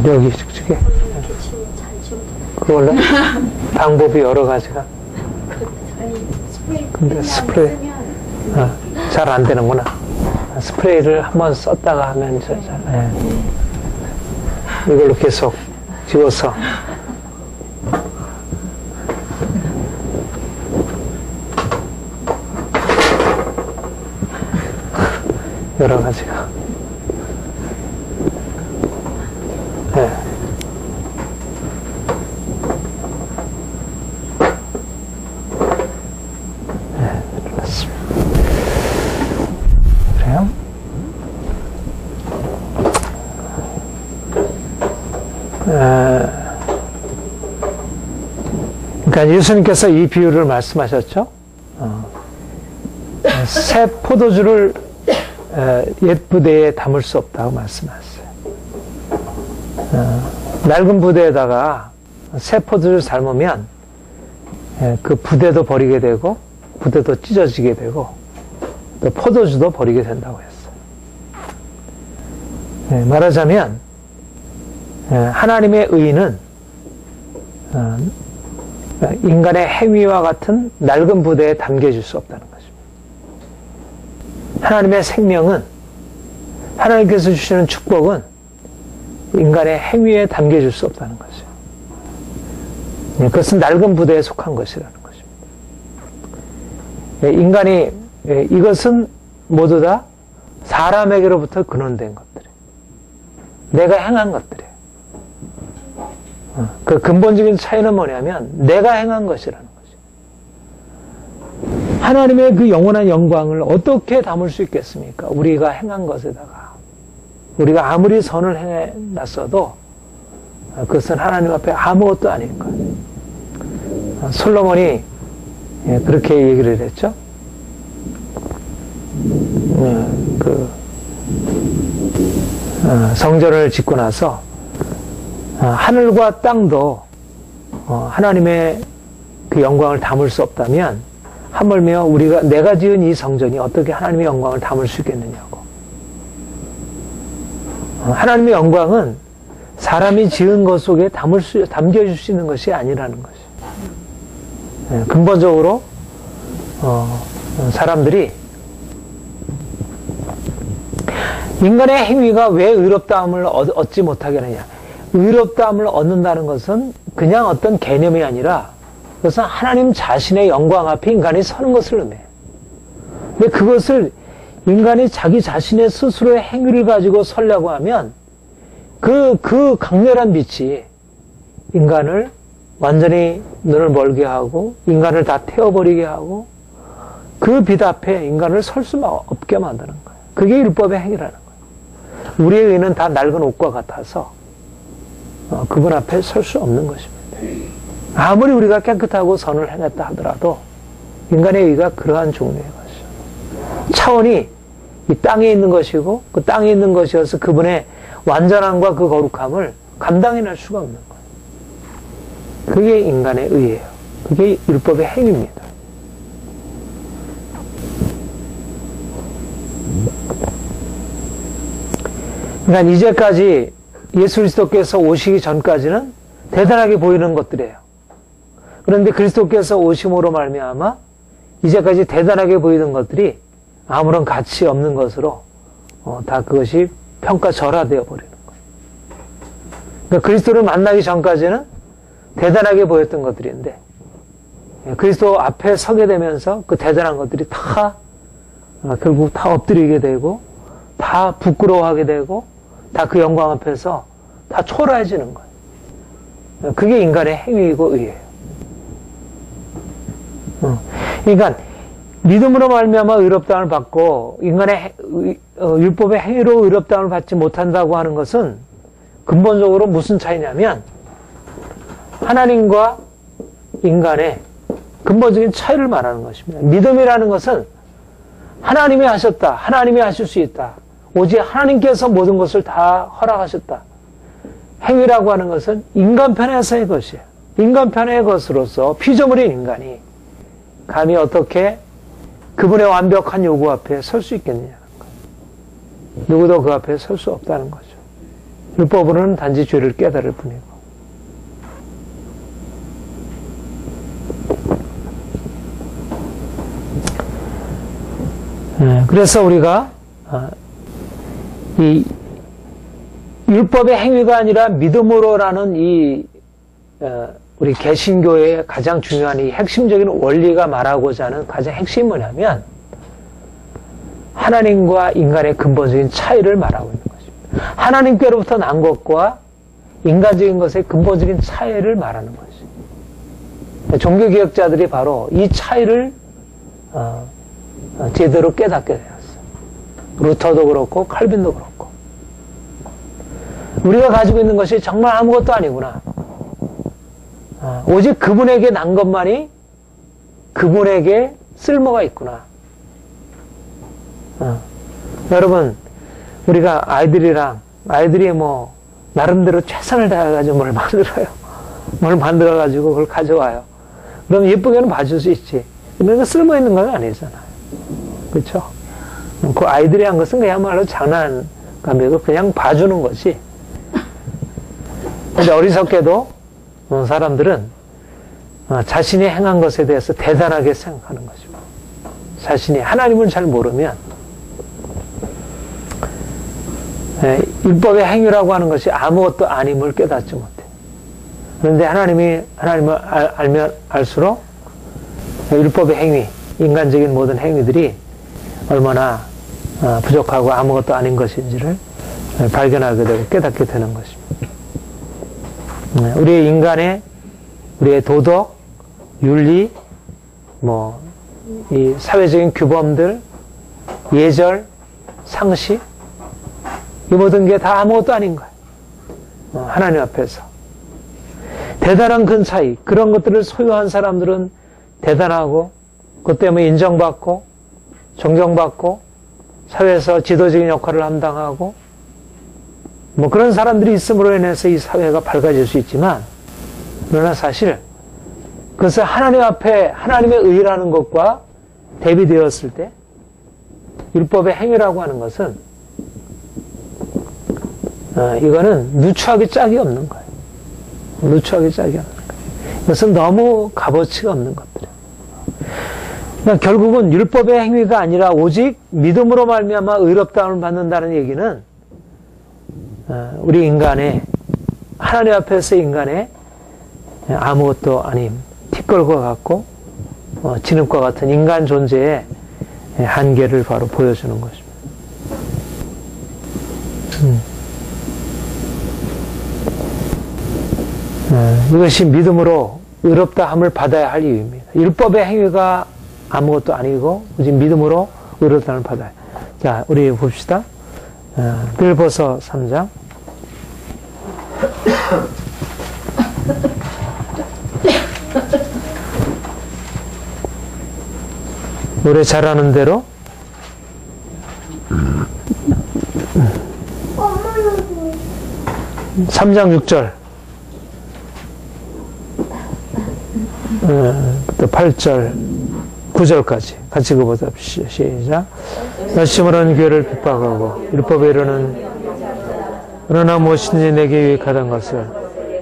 여기 저게 그 원래 방법이 여러 가지가 근데 스프레이 잘 안 되는구나. 스프레이를 한번 썼다가 하면 이걸로 계속 지워서 여러 가지가 그렇습니다. 그래요? 그러니까 예수님께서 이 비유를 말씀하셨죠. 새 포도주를 옛 부대에 담을 수 없다고 말씀하셨어요. 낡은 부대에다가 새 포도주를 삶으면 그 부대도 버리게 되고 부대도 찢어지게 되고 또 포도주도 버리게 된다고 했어요. 말하자면 하나님의 의는 인간의 행위와 같은 낡은 부대에 담겨질 수 없다는 것입니다. 하나님의 생명은 하나님께서 주시는 축복은 인간의 행위에 담겨질 수 없다는 것이죠. 그것은 낡은 부대에 속한 것이라는 것입니다. 인간이 이것은 모두 다 사람에게로부터 근원된 것들이에요. 내가 행한 것들이에요. 그 근본적인 차이는 뭐냐면 내가 행한 것이라는 것이에요. 하나님의 그 영원한 영광을 어떻게 담을 수 있겠습니까? 우리가 행한 것에다가 우리가 아무리 선을 행해놨어도 그것은 하나님 앞에 아무것도 아닌 거예요. 솔로몬이 그렇게 얘기를 했죠. 성전을 짓고 나서 하늘과 땅도 하나님의 그 영광을 담을 수 없다면 하물며 내가 지은 이 성전이 어떻게 하나님의 영광을 담을 수 있겠느냐고. 하나님의 영광은 사람이 지은 것 속에 담겨줄 수 있는 것이 아니라는 것이에요. 근본적으로 사람들이 인간의 행위가 왜 의롭다함을 얻지 못하게 하느냐. 의롭다함을 얻는다는 것은 그냥 어떤 개념이 아니라 그것은 하나님 자신의 영광 앞에 인간이 서는 것을 의미해요. 근데 그것을 인간이 자기 자신의 스스로의 행위를 가지고 서려고 하면 그 강렬한 빛이 인간을 완전히 눈을 멀게 하고 인간을 다 태워버리게 하고 그 빛 앞에 인간을 설 수 없게 만드는 거예요. 그게 율법의 행위라는 거예요. 우리의 의는 다 낡은 옷과 같아서 그분 앞에 설 수 없는 것입니다. 아무리 우리가 깨끗하고 선을 행했다 하더라도 인간의 의가 그러한 종류의 것이죠. 차원이 이 땅에 있는 것이고 그 땅에 있는 것이어서 그분의 완전함과 그 거룩함을 감당해낼 수가 없는 거예요. 그게 인간의 의예요. 그게 율법의 행위입니다. 그러니까 이제까지 예수 그리스도께서 오시기 전까지는 대단하게 보이는 것들이에요. 그런데 그리스도께서 오심으로 말미암아 이제까지 대단하게 보이는 것들이 아무런 가치 없는 것으로 다 그것이 평가절하되어 버리는 거예요. 그러니까 그리스도를 만나기 전까지는 대단하게 보였던 것들인데 그리스도 앞에 서게 되면서 그 대단한 것들이 다 결국 다 엎드리게 되고 다 부끄러워하게 되고 다 그 영광 앞에서 다 초라해지는 거예요. 그게 인간의 행위이고 의예요. 그러니까 믿음으로 말미암아 의롭다함을 받고 인간의 율법의 행위로 의롭다함을 받지 못한다고 하는 것은 근본적으로 무슨 차이냐면 하나님과 인간의 근본적인 차이를 말하는 것입니다. 믿음이라는 것은 하나님이 하셨다. 하나님이 하실 수 있다. 오직 하나님께서 모든 것을 다 허락하셨다. 행위라고 하는 것은 인간 편에서의 것이에요. 인간 편의 것으로서 피조물인 인간이 감히 어떻게 그분의 완벽한 요구 앞에 설 수 있겠느냐는 거예요. 누구도 그 앞에 설 수 없다는 거죠. 율법으로는 단지 죄를 깨달을 뿐이고. 그래서 우리가 이 율법의 행위가 아니라 믿음으로라는 우리 개신교의 가장 중요한 이 핵심적인 원리가 말하고자 하는 가장 핵심이 뭐냐면 하나님과 인간의 근본적인 차이를 말하고 있는 것입니다. 하나님께로부터 난 것과 인간적인 것의 근본적인 차이를 말하는 것입니다. 종교개혁자들이 바로 이 차이를 제대로 깨닫게 되었어요. 루터도 그렇고 칼빈도 그렇고 우리가 가지고 있는 것이 정말 아무것도 아니구나. 오직 그분에게 난 것만이 그분에게 쓸모가 있구나. 여러분, 우리가 아이들이 뭐 나름대로 최선을 다해가지고 뭘 만들어요. 뭘 만들어가지고 그걸 가져와요. 그럼 예쁘게는 봐줄 수 있지. 그러니까 쓸모 있는 건 아니잖아요. 그렇죠? 그 아이들이 한 것은 그야말로 장난감이고 그냥 봐주는 거지. 근데 어리석게도 사람들은 자신이 행한 것에 대해서 대단하게 생각하는 것이고 자신이 하나님을 잘 모르면 율법의 행위라고 하는 것이 아무것도 아님을 깨닫지 못해. 그런데 하나님을 알면 알수록 율법의 행위, 인간적인 모든 행위들이 얼마나 부족하고 아무것도 아닌 것인지를 발견하게 되고 깨닫게 되는 것입니다. 우리의 도덕, 윤리, 이 사회적인 규범들, 예절, 상식, 이 모든 게 다 아무것도 아닌 거예요. 하나님 앞에서. 대단한 큰 차이, 그런 것들을 소유한 사람들은 대단하고, 그것 때문에 인정받고, 존경받고, 사회에서 지도적인 역할을 감당하고, 그런 사람들이 있음으로 인해서 이 사회가 밝아질 수 있지만, 그러나 사실, 그것을 하나님 앞에 하나님의 의라는 것과 대비되었을 때, 율법의 행위라고 하는 것은, 이거는 누추하게 짝이 없는 거예요. 누추하게 짝이 없는 거예요. 이것은 너무 값어치가 없는 것들이에요. 그러니까 결국은 율법의 행위가 아니라 오직 믿음으로 말미암아 의롭다함을 받는다는 얘기는 우리 인간의 하나님 앞에서 인간의 아무것도 아님 티끌과 같고 진흙과 같은 인간 존재의 한계를 바로 보여주는 것입니다. 이것이 믿음으로 의롭다함을 받아야 할 이유입니다. 율법의 행위가 아무것도 아니고 오직 믿음으로 의롭다함을 받아야. 자, 우리 봅시다. 빌보서 3장. 노래 잘하는 대로 3장 6절 부터 8절 9절까지 같이 읽어보자. 시작. 열심으로는 교회를 핍박하고 율법에 이르는 그러나 무엇이든지 내게 유익하던 것을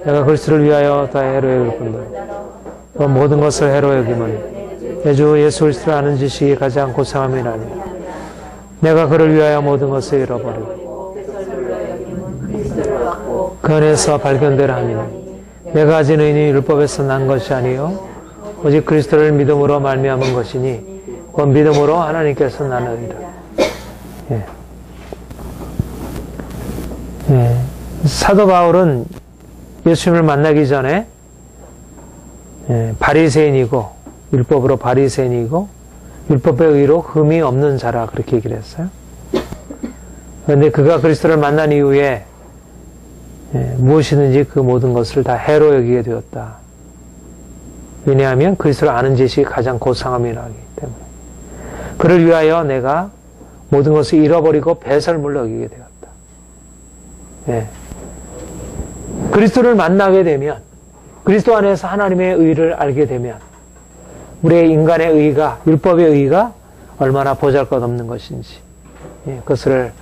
내가 그리스도를 위하여 다 해로 여길 뿐더러 또 모든 것을 해로 여김은 내 주 예수 그리스도를 아는 지식이 가장 고상함이라니 내가 그를 위하여 모든 것을 잃어버리고 그 안에서 발견되라 하니 내가 가진 의인이 율법에서 난 것이 아니요 오직 그리스도를 믿음으로 말미암은 것이니 그 믿음으로 하나님께서 나누리라. 사도 바울은 예수님을 만나기 전에 바리새인이고 율법으로 바리새인이고 율법의 의로 흠이 없는 자라 그렇게 얘기를 했어요. 그런데 그가 그리스도를 만난 이후에 무엇이든지 그 모든 것을 다 해로 여기게 되었다. 왜냐하면 그리스도를 아는 지식이 가장 고상함이라기 때문에. 그를 위하여 내가 모든 것을 잃어버리고 배설물로 여기게 되었다. 예. 그리스도를 만나게 되면, 그리스도 안에서 하나님의 의를 알게 되면 우리의 인간의 의가, 율법의 의가 얼마나 보잘것없는 것인지 그것을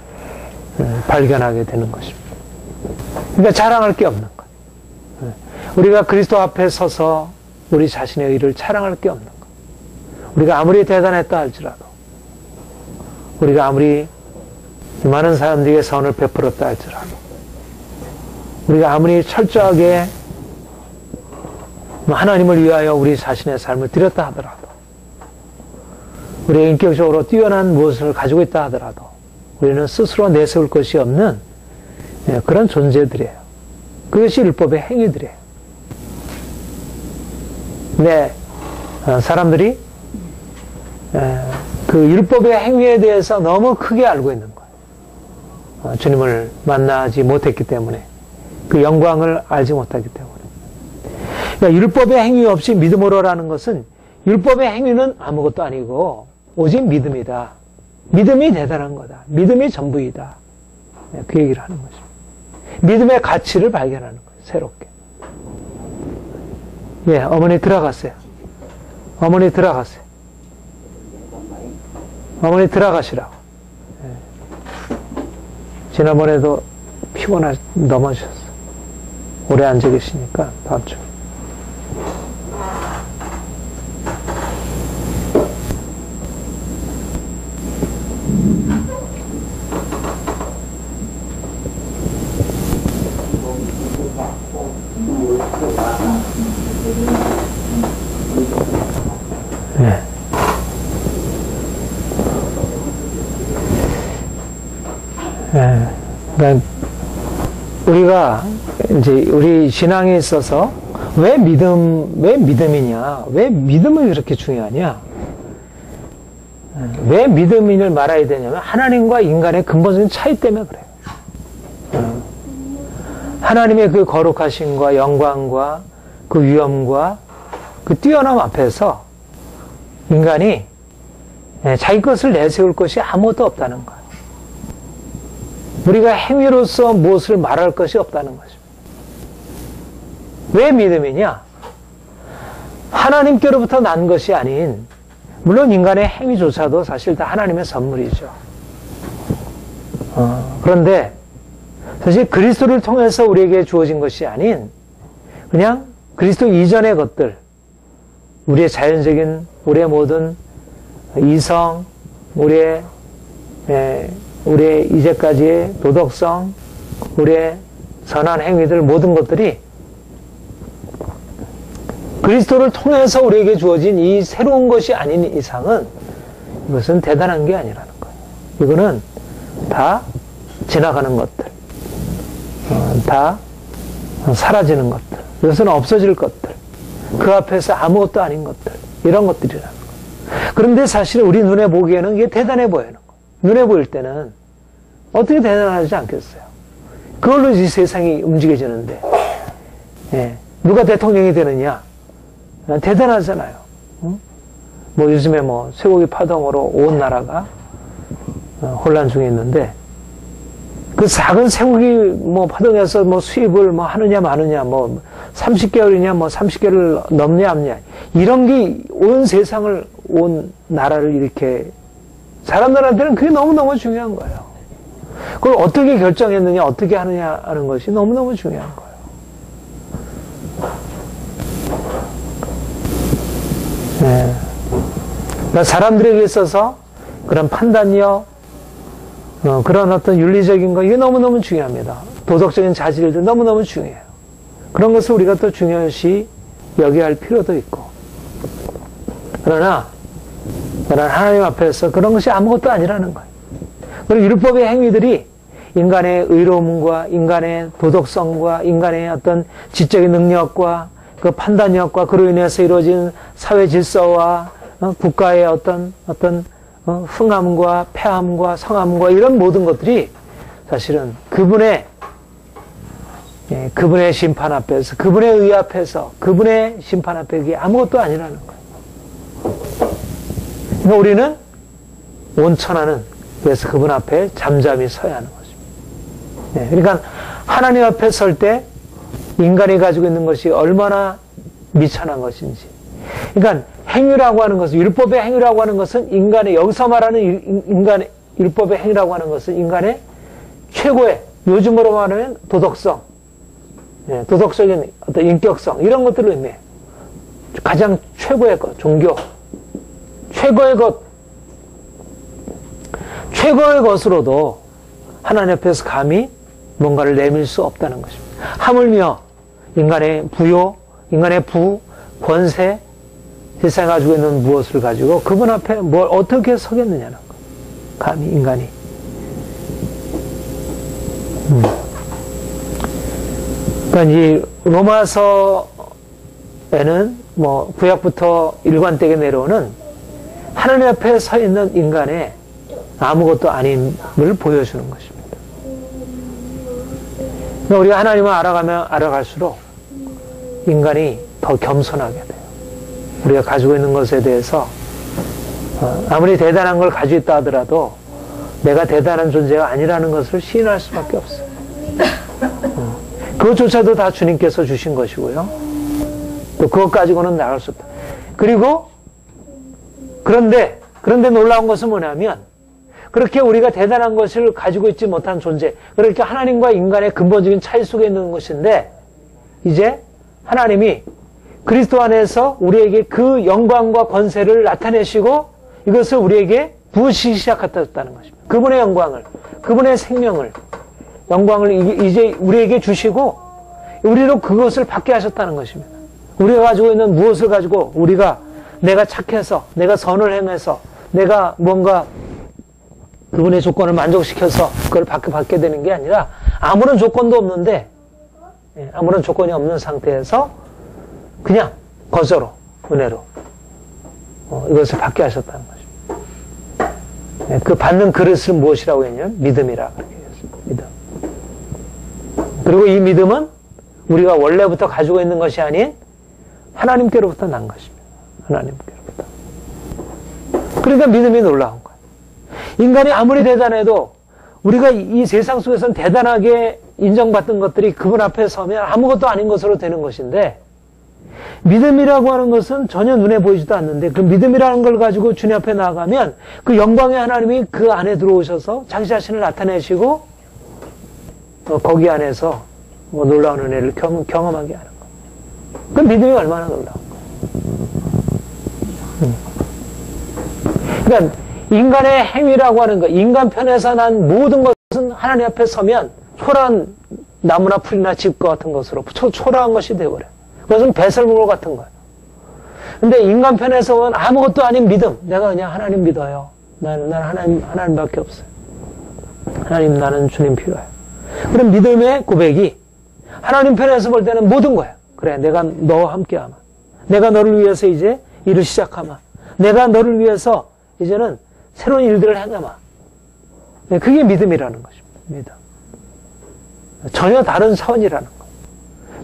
발견하게 되는 것입니다. 그러니까 자랑할 게 없는 것. 우리가 그리스도 앞에 서서 우리 자신의 의를 자랑할 게 없는 것. 우리가 아무리 대단했다 할지라도, 우리가 아무리 많은 사람들에게 선을 베풀었다 할지라도, 우리가 아무리 철저하게 하나님을 위하여 우리 자신의 삶을 드렸다 하더라도, 우리가 인격적으로 뛰어난 무엇을 가지고 있다 하더라도 우리는 스스로 내세울 것이 없는 그런 존재들이에요. 그것이 율법의 행위들이에요. 근데 사람들이 그 율법의 행위에 대해서 너무 크게 알고 있는 거예요. 주님을 만나지 못했기 때문에, 그 영광을 알지 못하기 때문에. 그러니까 율법의 행위 없이 믿음으로라는 것은, 율법의 행위는 아무것도 아니고 오직 믿음이다. 믿음이 대단한 거다. 믿음이 전부이다. 그 얘기를 하는 것입니다. 믿음의 가치를 발견하는 거예요. 새롭게. 예, 어머니 들어갔어요. 어머니 들어갔어요. 어머니 들어가시라고. 예. 지난번에도 넘어지셨어요. 오래 앉아 계시니까 다음 주. 네. 네. 그러니까 우리가 이제 우리 신앙에 있어서 왜 믿음이냐? 왜 믿음이 그렇게 중요하냐? 왜 믿음인을 말아야 되냐면 하나님과 인간의 근본적인 차이 때문에 그래요. 하나님의 그 거룩하심과 영광과 그 위엄과 그 뛰어남 앞에서 인간이 자기 것을 내세울 것이 아무것도 없다는 거예요. 우리가 행위로서 무엇을 말할 것이 없다는 것입니다. 왜 믿음이냐? 하나님께로부터 난 것이 아닌, 물론 인간의 행위조차도 사실 다 하나님의 선물이죠. 그런데 사실 그리스도를 통해서 우리에게 주어진 것이 아닌 그냥 그리스도 이전의 것들, 우리의 자연적인, 우리의 모든 이성, 우리의 이제까지의 도덕성, 우리의 선한 행위들, 모든 것들이 그리스도를 통해서 우리에게 주어진 이 새로운 것이 아닌 이상은 이것은 대단한 게 아니라는 거예요. 이거는 다 지나가는 것들, 다 사라지는 것들, 이것은 없어질 것들, 그 앞에서 아무것도 아닌 것들, 이런 것들이라는 거예요. 그런데 사실 우리 눈에 보기에는 이게 대단해 보이는 거예요. 눈에 보일 때는 어떻게 대단하지 않겠어요? 그걸로 이 세상이 움직여지는데, 누가 대통령이 되느냐? 대단하잖아요. 뭐 요즘에 뭐 쇠고기 파동으로 온 나라가 혼란 중에 있는데, 그 작은 쇠고기 뭐 파동에서 뭐 수입을 뭐 하느냐 마느냐, 뭐 30개월이냐 뭐 30개월 넘냐 없냐, 이런 게 온 세상을, 온 나라를 이렇게, 사람들한테는 그게 너무너무 중요한 거예요. 그걸 어떻게 결정했느냐, 어떻게 하느냐 하는 것이 너무너무 중요한 거예요. 네. 그러니까 사람들에게 있어서 그런 판단력, 그런 어떤 윤리적인 거, 이게 너무너무 중요합니다. 도덕적인 자질도 너무너무 중요해요. 그런 것을 우리가 또 중요시 여겨야 할 필요도 있고. 그러나 하나님 앞에서 그런 것이 아무것도 아니라는 거예요. 그리고 율법의 행위들이 인간의 의로움과 인간의 도덕성과 인간의 어떤 지적인 능력과 그 판단력과 그로 인해서 이루어진 사회 질서와 국가의 어떤 흥함과 패함과 성함과 이런 모든 것들이 사실은 그분의 심판 앞에서, 그분의 의 앞에서, 그분의 심판 앞에 그게 아무것도 아니라는 거예요. 그러니까 우리는 온천하는, 그래서 그분 앞에 잠잠히 서야 하는 것입니다. 그러니까 하나님 앞에 설 때 인간이 가지고 있는 것이 얼마나 미천한 것인지. 그러니까 행위라고 하는 것은, 율법의 행위라고 하는 것은 인간의, 여기서 말하는 인간의 율법의 행위라고 하는 것은 인간의 최고의, 요즘으로 말하면 도덕성, 도덕적인 어떤 인격성, 이런 것들을 의미해요. 가장 최고의 것, 종교. 최고의 것, 최고의 것으로도 하나님 앞에서 감히 뭔가를 내밀 수 없다는 것입니다. 하물며 인간의 부요, 인간의 부, 권세, 세상에 가지고 있는 무엇을 가지고 그분 앞에 뭘 어떻게 서겠느냐는 거. 감히 인간이. 그러니까 이 로마서에는 뭐 구약부터 일관되게 내려오는 하나님 앞에 서 있는 인간의 아무것도 아님을 보여주는 것입니다. 그러니까 우리가 하나님을 알아가면 알아갈수록 인간이 더 겸손하게 돼요. 우리가 가지고 있는 것에 대해서 아무리 대단한 걸 가지고 있다 하더라도 내가 대단한 존재가 아니라는 것을 시인할 수밖에 없어요. 그것조차도 다 주님께서 주신 것이고요. 또 그것 가지고는 나갈 수 없다. 그리고 그런데 놀라운 것은 뭐냐면 그렇게 우리가 대단한 것을 가지고 있지 못한 존재, 그렇게 하나님과 인간의 근본적인 차이 속에 있는 것인데 이제 하나님이 그리스도 안에서 우리에게 그 영광과 권세를 나타내시고 이것을 우리에게 부으시기 시작하셨다는 것입니다. 그분의 영광을, 그분의 생명을, 영광을 이제 우리에게 주시고 우리로 그것을 받게 하셨다는 것입니다. 우리가 가지고 있는 무엇을 가지고 내가 착해서, 내가 선을 행해서, 내가 뭔가 그분의 조건을 만족시켜서 그걸 받게 되는 게 아니라 아무런 조건도 없는데, 아무런 조건이 없는 상태에서 그냥 거저로, 은혜로 이것을 받게 하셨다는 것입니다. 그 받는 그릇을 무엇이라고 했냐면 믿음이라 그렇게 했습니다. 믿음. 그리고 이 믿음은 우리가 원래부터 가지고 있는 것이 아닌 하나님께로부터 난 것입니다. 하나님께로부터. 그러니까 믿음이 놀라운 거예요. 인간이 아무리 대단해도 우리가 이 세상 속에서는 대단하게 인정받던 것들이 그분 앞에 서면 아무것도 아닌 것으로 되는 것인데 믿음이라고 하는 것은 전혀 눈에 보이지도 않는데 그 믿음이라는 걸 가지고 주님 앞에 나아가면 그 영광의 하나님이 그 안에 들어오셔서 자기 자신을 나타내시고 거기 안에서 놀라운 은혜를 경험하게 하는 거예요. 그 믿음이 얼마나 놀라운 거예요. 그러니까 인간의 행위라고 하는 것, 인간 편에서 난 모든 것은 하나님 앞에 서면 초라한 나무나 풀이나 집과 같은 것으로 초라한 것이 되어버려요. 그것은 배설물 같은 거예요. 근데 인간 편에서 온 아무것도 아닌 믿음, 내가 그냥 하나님 믿어요. 나는 하나님밖에 없어요. 하나님, 나는 주님 필요해요. 그런 믿음의 고백이 하나님 편에서 볼 때는 모든 거예요. 그래, 내가 너와 함께하마. 내가 너를 위해서 이제 일을 시작하마. 내가 너를 위해서 이제는 새로운 일들을 행하마. 그게 믿음이라는 것입니다. 믿음. 전혀 다른 차원이라는 거예요.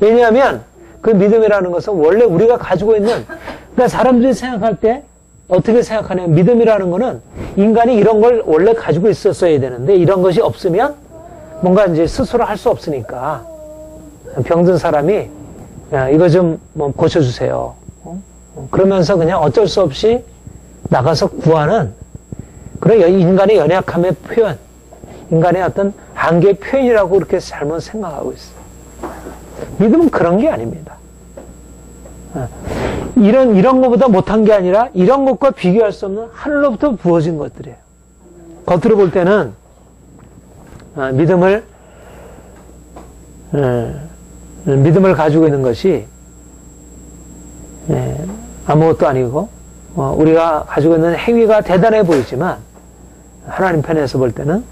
왜냐하면 그 믿음이라는 것은 원래 우리가 가지고 있는, 그러니까 사람들이 생각할 때 어떻게 생각하냐면 믿음이라는 거는 인간이 이런 걸 원래 가지고 있었어야 되는데 이런 것이 없으면 뭔가 이제 스스로 할 수 없으니까 병든 사람이 야, 이거 좀 뭐 고쳐주세요. 그러면서 그냥 어쩔 수 없이 나가서 구하는 그런 인간의 연약함의 표현, 인간의 어떤 한계의 표현이라고 그렇게 잘못 생각하고 있어요. 믿음은 그런 게 아닙니다. 이런 것보다 못한 게 아니라 이런 것과 비교할 수 없는 하늘로부터 부어진 것들이에요. 겉으로 볼 때는 믿음을 가지고 있는 것이 아무것도 아니고 우리가 가지고 있는 행위가 대단해 보이지만 하나님 편에서 볼 때는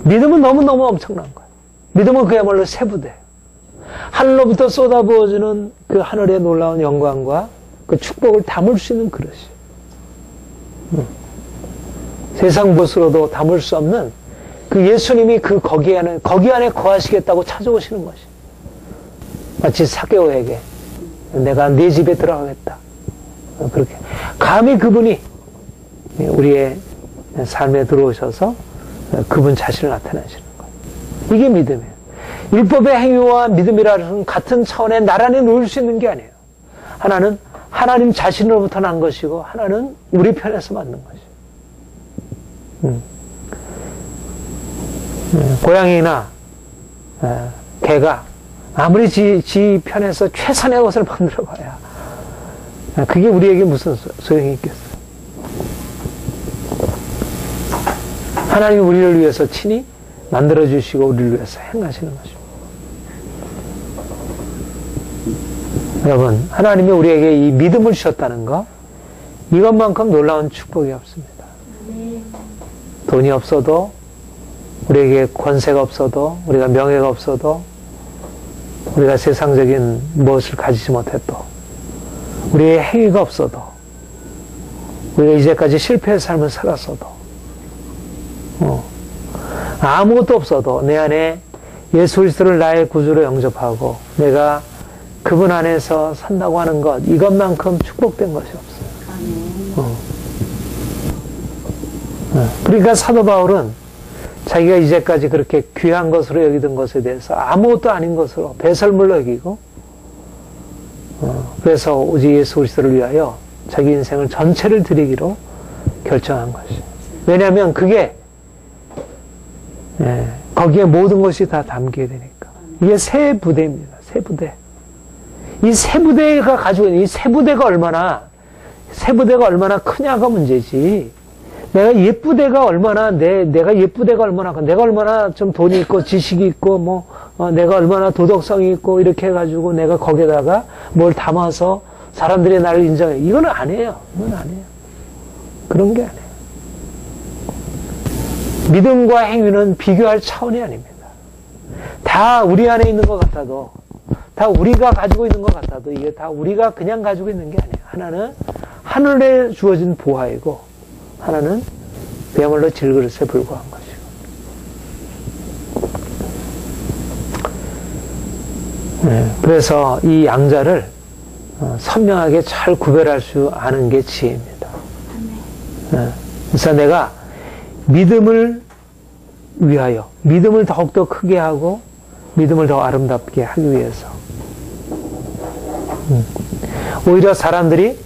믿음은 너무너무 엄청난 거예요. 믿음은 그야말로 세부대예요. 하늘로부터 쏟아부어지는 그 하늘의 놀라운 영광과 그 축복을 담을 수 있는 그릇이에요. 세상 것으로도 담을 수 없는 그 예수님이 거기 안에 거하시겠다고 찾아오시는 것이. 마치 사개오에게 내가 네 집에 들어가겠다. 그렇게. 감히 그분이 우리의 삶에 들어오셔서 그분 자신을 나타내시는 거예요. 이게 믿음이에요. 율법의 행위와 믿음이라는 같은 차원에 나란히 놓을 수 있는 게 아니에요. 하나는 하나님 자신으로부터 난 것이고 하나는 우리 편에서 만든 것이에요. 고양이나 개가 아무리 지 편에서 최선의 것을 만들어 봐야 그게 우리에게 무슨 소용이 있겠어요. 하나님이 우리를 위해서 친히 만들어주시고 우리를 위해서 행하시는 것입니다. 여러분, 하나님이 우리에게 이 믿음을 주셨다는 것, 이것만큼 놀라운 축복이 없습니다. 돈이 없어도, 우리에게 권세가 없어도, 우리가 명예가 없어도, 우리가 세상적인 무엇을 가지지 못해도, 우리의 행위가 없어도, 우리가 이제까지 실패의 삶을 살았어도, 아무것도 없어도 내 안에 예수 그리스도를 나의 구주로 영접하고 내가 그분 안에서 산다고 하는 것, 이것만큼 축복된 것이 없어요. 그러니까 사도 바울은 자기가 이제까지 그렇게 귀한 것으로 여기던 것에 대해서 아무것도 아닌 것으로 배설물로 여기고, 그래서 오직 예수 그리스도를 위하여 자기 인생을 전체를 드리기로 결정한 것이에요. 왜냐하면 그게 거기에 모든 것이 다 담기게 되니까. 이게 세 부대입니다. 세 부대. 이 세 부대가 가지고 있는 이 세 부대가 얼마나 크냐가 문제지. 내가 옛부대가 얼마나 내가 옛부대가 얼마나 내가 얼마나 좀 돈이 있고 지식이 있고 내가 얼마나 도덕성이 있고 이렇게 해가지고 내가 거기에다가 뭘 담아서 사람들이 나를 인정해. 이건 아니에요. 이건 아니에요. 그런 게 아니에요. 믿음과 행위는 비교할 차원이 아닙니다. 다 우리 안에 있는 것 같아도, 다 우리가 가지고 있는 것 같아도 이게 다 우리가 그냥 가지고 있는 게 아니에요. 하나는 하늘에 주어진 보화이고 하나는 그야말로 질그릇에 불과한 것이고. 그래서 이 양자를 선명하게 잘 구별할 수 아는 게 지혜입니다. 그래서 내가 믿음을 위하여, 믿음을 더욱더 크게 하고 믿음을 더 아름답게 하기 위해서 오히려 사람들이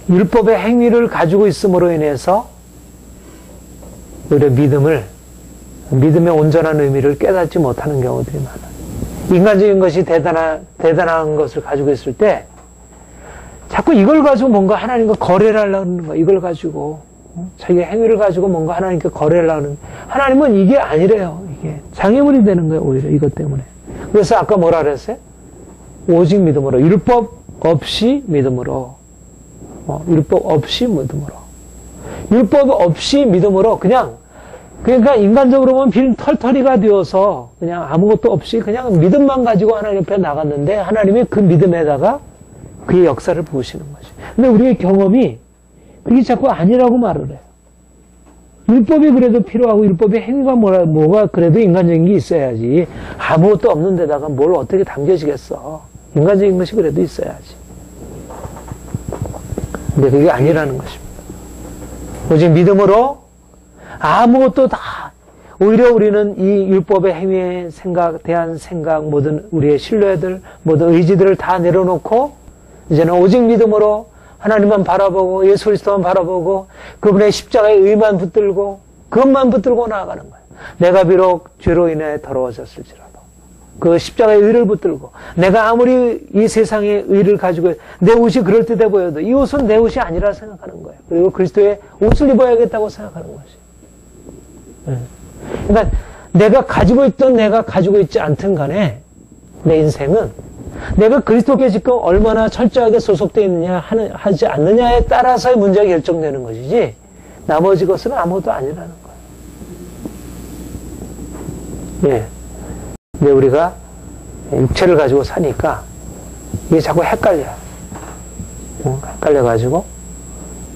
율법의 행위를 가지고 있음으로 인해서 오히려 믿음의 온전한 의미를 깨닫지 못하는 경우들이 많아요. 인간적인 것이 대단한 것을 가지고 있을 때 자꾸 이걸 가지고 뭔가 하나님과 거래를 하려는 거야. 이걸 가지고 자기의 행위를 가지고 뭔가 하나님께 거래를 하는. 하나님은 이게 아니래요. 이게 장애물이 되는 거예요. 오히려 이것 때문에. 그래서 아까 뭐라 그랬어요? 오직 믿음으로, 율법 없이 믿음으로, 율법 없이 믿음으로, 율법 없이 믿음으로 그러니까 인간적으로 보면 빈 털터리가 되어서 그냥 아무것도 없이 그냥 믿음만 가지고 하나님 앞에 나갔는데 하나님이 그 믿음에다가 그의 역사를 부으시는 거죠. 근데 우리의 경험이 그게 자꾸 아니라고 말을 해요. 율법이 그래도 필요하고 율법의 행위가 뭐가 그래도 인간적인 게 있어야지. 아무것도 없는 데다가 뭘 어떻게 담겨지겠어. 인간적인 것이 그래도 있어야지. 근데 그게 아니라는 것입니다. 오직 믿음으로 아무것도 다, 오히려 우리는 이 율법의 행위에 대한 생각, 모든 우리의 신뢰들, 모든 의지들을 다 내려놓고 이제는 오직 믿음으로 하나님만 바라보고 예수 그리스도만 바라보고 그분의 십자가의 의만 붙들고 그것만 붙들고 나아가는 거예요. 내가 비록 죄로 인해 더러워졌을지라도 그 십자가의 의를 붙들고 내가 아무리 이 세상의 의를 가지고 내 옷이 그럴듯해 보여도 이 옷은 내 옷이 아니라 생각하는 거예요. 그리고 그리스도의 옷을 입어야겠다고 생각하는 것이. 그러니까 내가 가지고 있든 내가 가지고 있지 않든 간에 내 인생은 내가 그리스도께 지금 얼마나 철저하게 소속되어 있느냐 하지 않느냐에 따라서의 문제가 결정되는 것이지 나머지 것은 아무것도 아니라는 거예요. 예. 근데 우리가 육체를 가지고 사니까 이게 자꾸 헷갈려요. 헷갈려가지고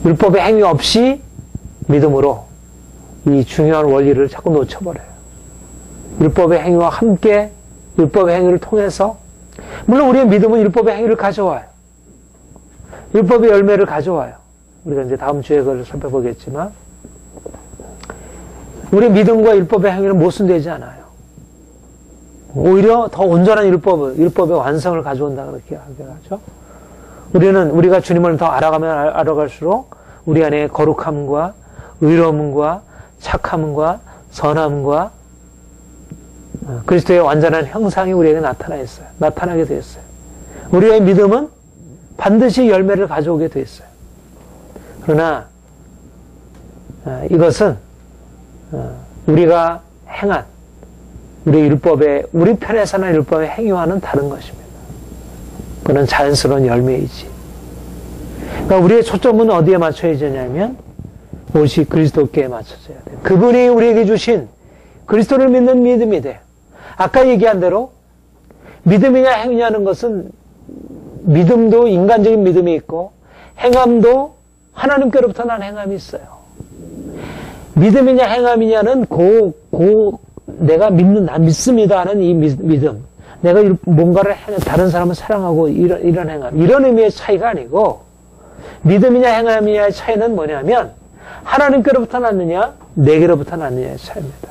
율법의 행위 없이 믿음으로 이 중요한 원리를 자꾸 놓쳐버려요. 율법의 행위와 함께 율법의 행위를 통해서 물론 우리의 믿음은 율법의 행위를 가져와요. 율법의 열매를 가져와요. 우리가 이제 다음 주에 그걸 살펴보겠지만 우리의 믿음과 율법의 행위는 모순되지 않아요. 오히려 더 온전한 율법의 완성을 가져온다 그렇게 하죠. 우리가 주님을 더 알아가면 알아갈수록 우리 안에 거룩함과 의로움과 착함과 선함과 그리스도의 완전한 형상이 우리에게 나타나게 되었어요. 우리의 믿음은 반드시 열매를 가져오게 되었어요. 그러나 이것은 우리가 행한 우리 편에서는 율법의 행위와는 다른 것입니다. 그는 자연스러운 열매이지. 그러니까 우리의 초점은 어디에 맞춰야 되냐면 오직 그리스도께 맞춰져야 돼요. 그분이 우리에게 주신 그리스도를 믿는 믿음이 돼요. 아까 얘기한 대로 믿음이냐 행위냐는 것은 믿음도 인간적인 믿음이 있고 행함도 하나님께로부터 난 행함이 있어요. 믿음이냐 행함이냐는 내가 믿습니다 하는 이 믿음. 내가 뭔가를 다른 사람을 사랑하고 이런 행함. 이런 의미의 차이가 아니고 믿음이냐 행함이냐의 차이는 뭐냐면 하나님께로부터 났느냐 내게로부터 났느냐의 차이입니다.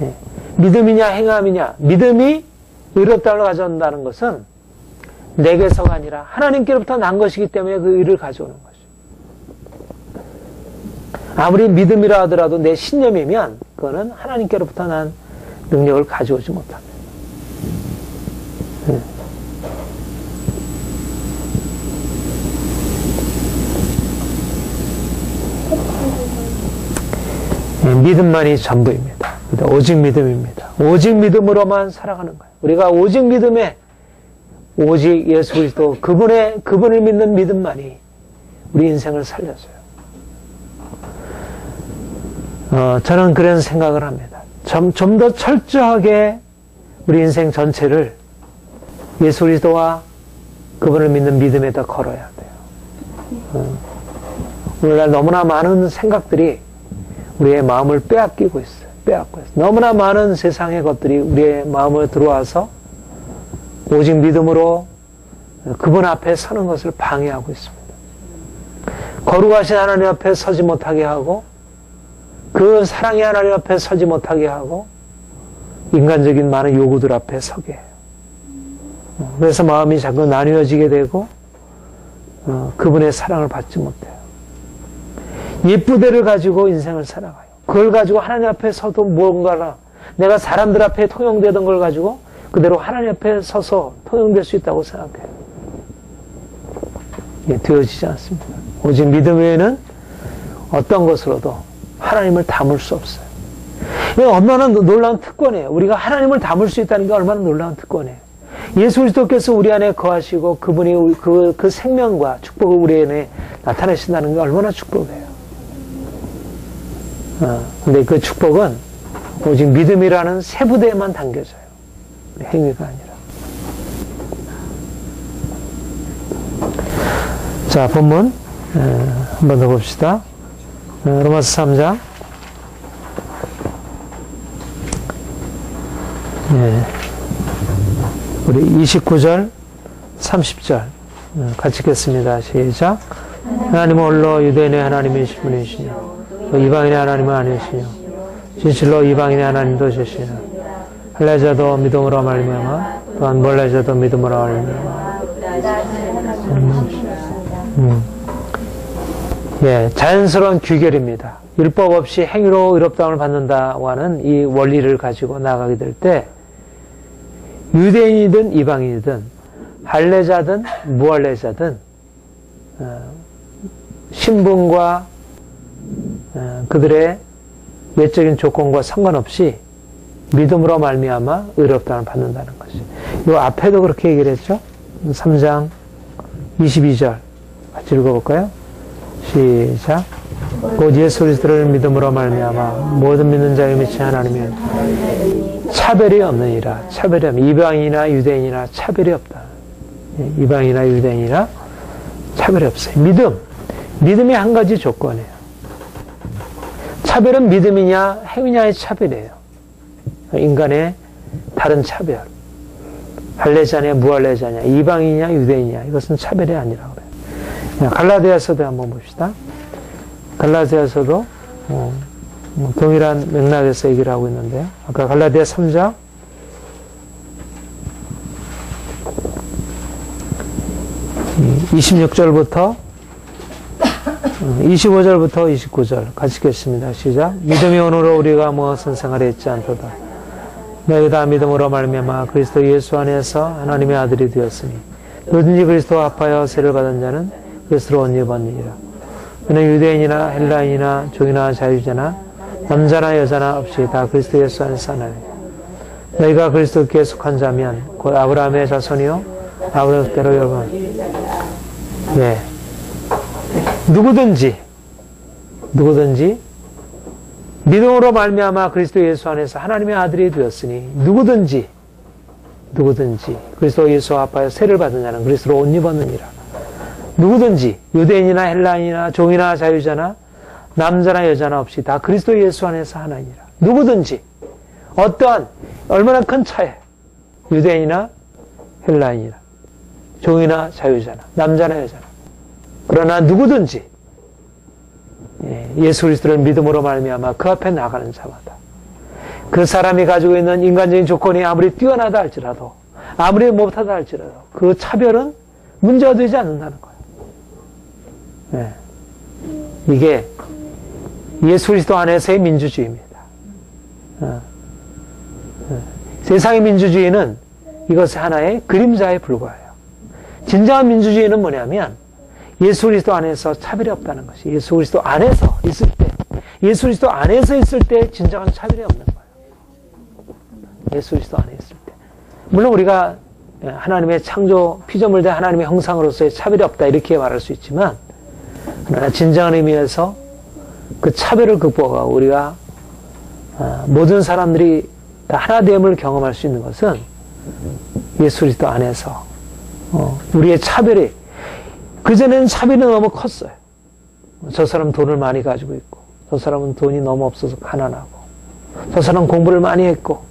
예. 믿음이냐 행함이냐. 믿음이 의롭다를 가져온다는 것은 내게서가 아니라 하나님께로부터 난 것이기 때문에 그 의를 가져오는 것이죠. 아무리 믿음이라 하더라도 내 신념이면 그거는 하나님께로부터 난 능력을 가져오지 못합니다. 믿음만이 전부입니다. 오직 믿음입니다. 오직 믿음으로만 살아가는 거예요. 우리가 오직 믿음에 오직 예수 그리스도 그분을 믿는 믿음만이 우리 인생을 살려줘요. 저는 그런 생각을 합니다. 좀 더 철저하게 우리 인생 전체를 예수 그리스도와 그분을 믿는 믿음에다 걸어야 돼요. 오늘날 너무나 많은 생각들이 우리의 마음을 빼앗기고 있어요. 너무나 많은 세상의 것들이 우리의 마음을 들어와서 오직 믿음으로 그분 앞에 서는 것을 방해하고 있습니다. 거룩하신 하나님 앞에 서지 못하게 하고 그 사랑의 하나님 앞에 서지 못하게 하고 인간적인 많은 요구들 앞에 서게 해요. 그래서 마음이 자꾸 나뉘어지게 되고 그분의 사랑을 받지 못해요. 예쁘대를 가지고 인생을 살아가요. 그걸 가지고 하나님 앞에 서도 뭔가라 내가 사람들 앞에 통용되던 걸 가지고 그대로 하나님 앞에 서서 통용될 수 있다고 생각해요. 이게 되어지지 않습니다. 오직 믿음 외에는 어떤 것으로도 하나님을 담을 수 없어요. 이게 얼마나 놀라운 특권이에요. 우리가 하나님을 담을 수 있다는 게 얼마나 놀라운 특권이에요. 예수 그리스도께서 우리 안에 거하시고 그분이 그 생명과 축복을 우리 안에 나타내신다는 게 얼마나 축복이에요. 근데 그 축복은 오직 믿음이라는 세 부대에만 담겨져요. 행위가 아니라. 자, 본문 한 번 더 봅시다. 로마서 3장 우리 29절 30절 같이 읽겠습니다. 시작. 하나님은 홀로 유대인의 하나님이신 분이시며 이방인의 하나님은 아니시며 진실로 이방인의 하나님도 되시며 할례자도 믿음으로 말미암아 또한 몰래자도 믿음으로 말미암아. 예, 자연스러운 규결입니다. 율법 없이 행위로 의롭다함을 받는다고 하는 이 원리를 가지고 나가게 될 때 유대인이든 이방인이든 할례자든 무할례자든 신분과 그들의 외적인 조건과 상관없이 믿음으로 말미암아 의롭다함을 받는다는 것이. 이 앞에도 그렇게 얘기를 했죠. 3장 22절 같이 읽어볼까요? 시작. 곧 예수 그리스도를 믿음으로 말미암아 모든 믿는 자에 미친 하나님은 차별이 없느니라. 차별이 없는 이방인이나 유대인이나 차별이 없다. 이방인이나 유대인이나 차별이 없어요. 믿음. 믿음이 한 가지 조건이에요. 차별은 믿음이냐 행위냐의 차별이에요. 인간의 다른 차별. 할례자냐 무할례자냐, 이방이냐 유대인이냐, 이것은 차별이 아니라고 그래요. 갈라디아서도 한번 봅시다. 갈라디아서도 동일한 맥락에서 얘기를 하고 있는데요. 아까 갈라디아 3장 26절부터 25절부터 29절 같이 읽겠습니다. 시작. 믿음이 오므로 우리가 무엇은 생활했지 않도다. 너희 다 믿음으로 말미암아 그리스도 예수 안에서 하나님의 아들이 되었으니 누구든지 그리스도와 합하여 세를 받은 자는 그리스도로 옷 입었느니라. 그는 유대인이나 헬라인이나 종이나 자유자나 남자나 여자나 없이 다 그리스도 예수 안에서 하나니 너희가 그리스도께 속한 자면 곧 아브라함의 자손이요 아브라함 때로 여러분 누구든지 믿음으로 말미암아 그리스도 예수 안에서 하나님의 아들이 되었으니 누구든지 그리스도 예수와 합하여 세를 받은 자는 그리스도로 옷 입었느니라. 누구든지 유대인이나 헬라인이나 종이나 자유자나 남자나 여자나 없이 다 그리스도 예수 안에서 하나니라. 누구든지 어떠한 얼마나 큰 차이, 유대인이나 헬라인이나 종이나 자유자나 남자나 여자나, 그러나 누구든지 예수 그리스도를 믿음으로 말미암아 그 앞에 나가는 자마다 그 사람이 가지고 있는 인간적인 조건이 아무리 뛰어나다 할지라도 아무리 못하다 할지라도 그 차별은 문제가 되지 않는다는 거예요. 이게 예수 그리스도 안에서의 민주주의입니다. 세상의 민주주의는 이것이 하나의 그림자에 불과해요. 진정한 민주주의는 뭐냐면 예수 그리스도 안에서 차별이 없다는 것이, 예수 그리스도 안에서 있을 때 진정한 차별이 없는 거예요. 예수 그리스도 안에 있을 때. 물론 우리가 하나님의 창조 피조물 된 하나님의 형상으로서의 차별이 없다 이렇게 말할 수 있지만, 그러나 진정한 의미에서 그 차별을 극복하고 우리가 모든 사람들이 다 하나됨을 경험할 수 있는 것은 예수 그리스도 안에서 우리의 차별이, 그전에는 차별이 너무 컸어요. 저 사람 돈을 많이 가지고 있고, 저 사람은 돈이 너무 없어서 가난하고, 저 사람 공부를 많이 했고,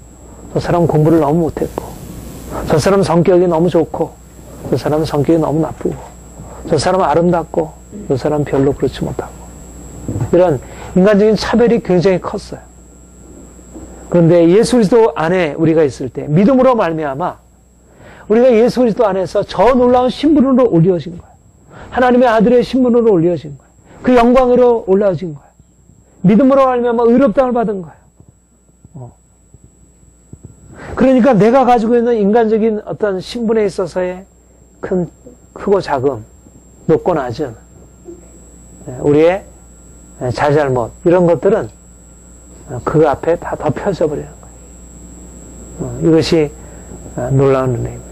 저 사람 공부를 너무 못했고, 저 사람 성격이 너무 좋고, 저 사람 성격이 너무 나쁘고, 저 사람 아름답고, 저 사람 별로 그렇지 못하고, 이런 인간적인 차별이 굉장히 컸어요. 그런데 예수 그리스도 안에 우리가 있을 때 믿음으로 말미암아 우리가 예수 그리스도 안에서 저 놀라운 신분으로 올려진 거예요. 하나님의 아들의 신분으로 올려진 거예요. 그 영광으로 올라진 거예요. 믿음으로 말미암아 의롭다함을 받은 거예요. 그러니까 내가 가지고 있는 인간적인 어떤 신분에 있어서의 크고 작음, 높고 낮음, 우리의 잘잘못, 이런 것들은 그 앞에 다 덮여져 버리는 거예요. 이것이 놀라운 은혜입니다.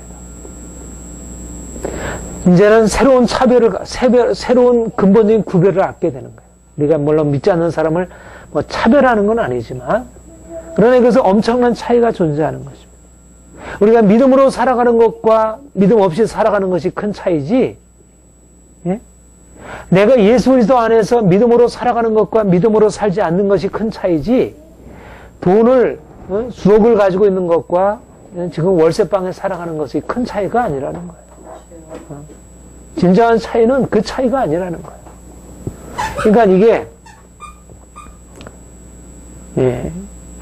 이제는 새로운 새로운 근본적인 구별을 갖게 되는 거예요. 우리가 물론 믿지 않는 사람을 차별하는 건 아니지만, 그러나 이것은 엄청난 차이가 존재하는 것입니다. 우리가 믿음으로 살아가는 것과 믿음 없이 살아가는 것이 큰 차이지, 내가 예수 그리스도 안에서 믿음으로 살아가는 것과 믿음으로 살지 않는 것이 큰 차이지, 돈을 수억을 가지고 있는 것과 지금 월세방에 살아가는 것이 큰 차이가 아니라는 거예요. 진정한 차이는 그 차이가 아니라는 거예요. 그러니까 이게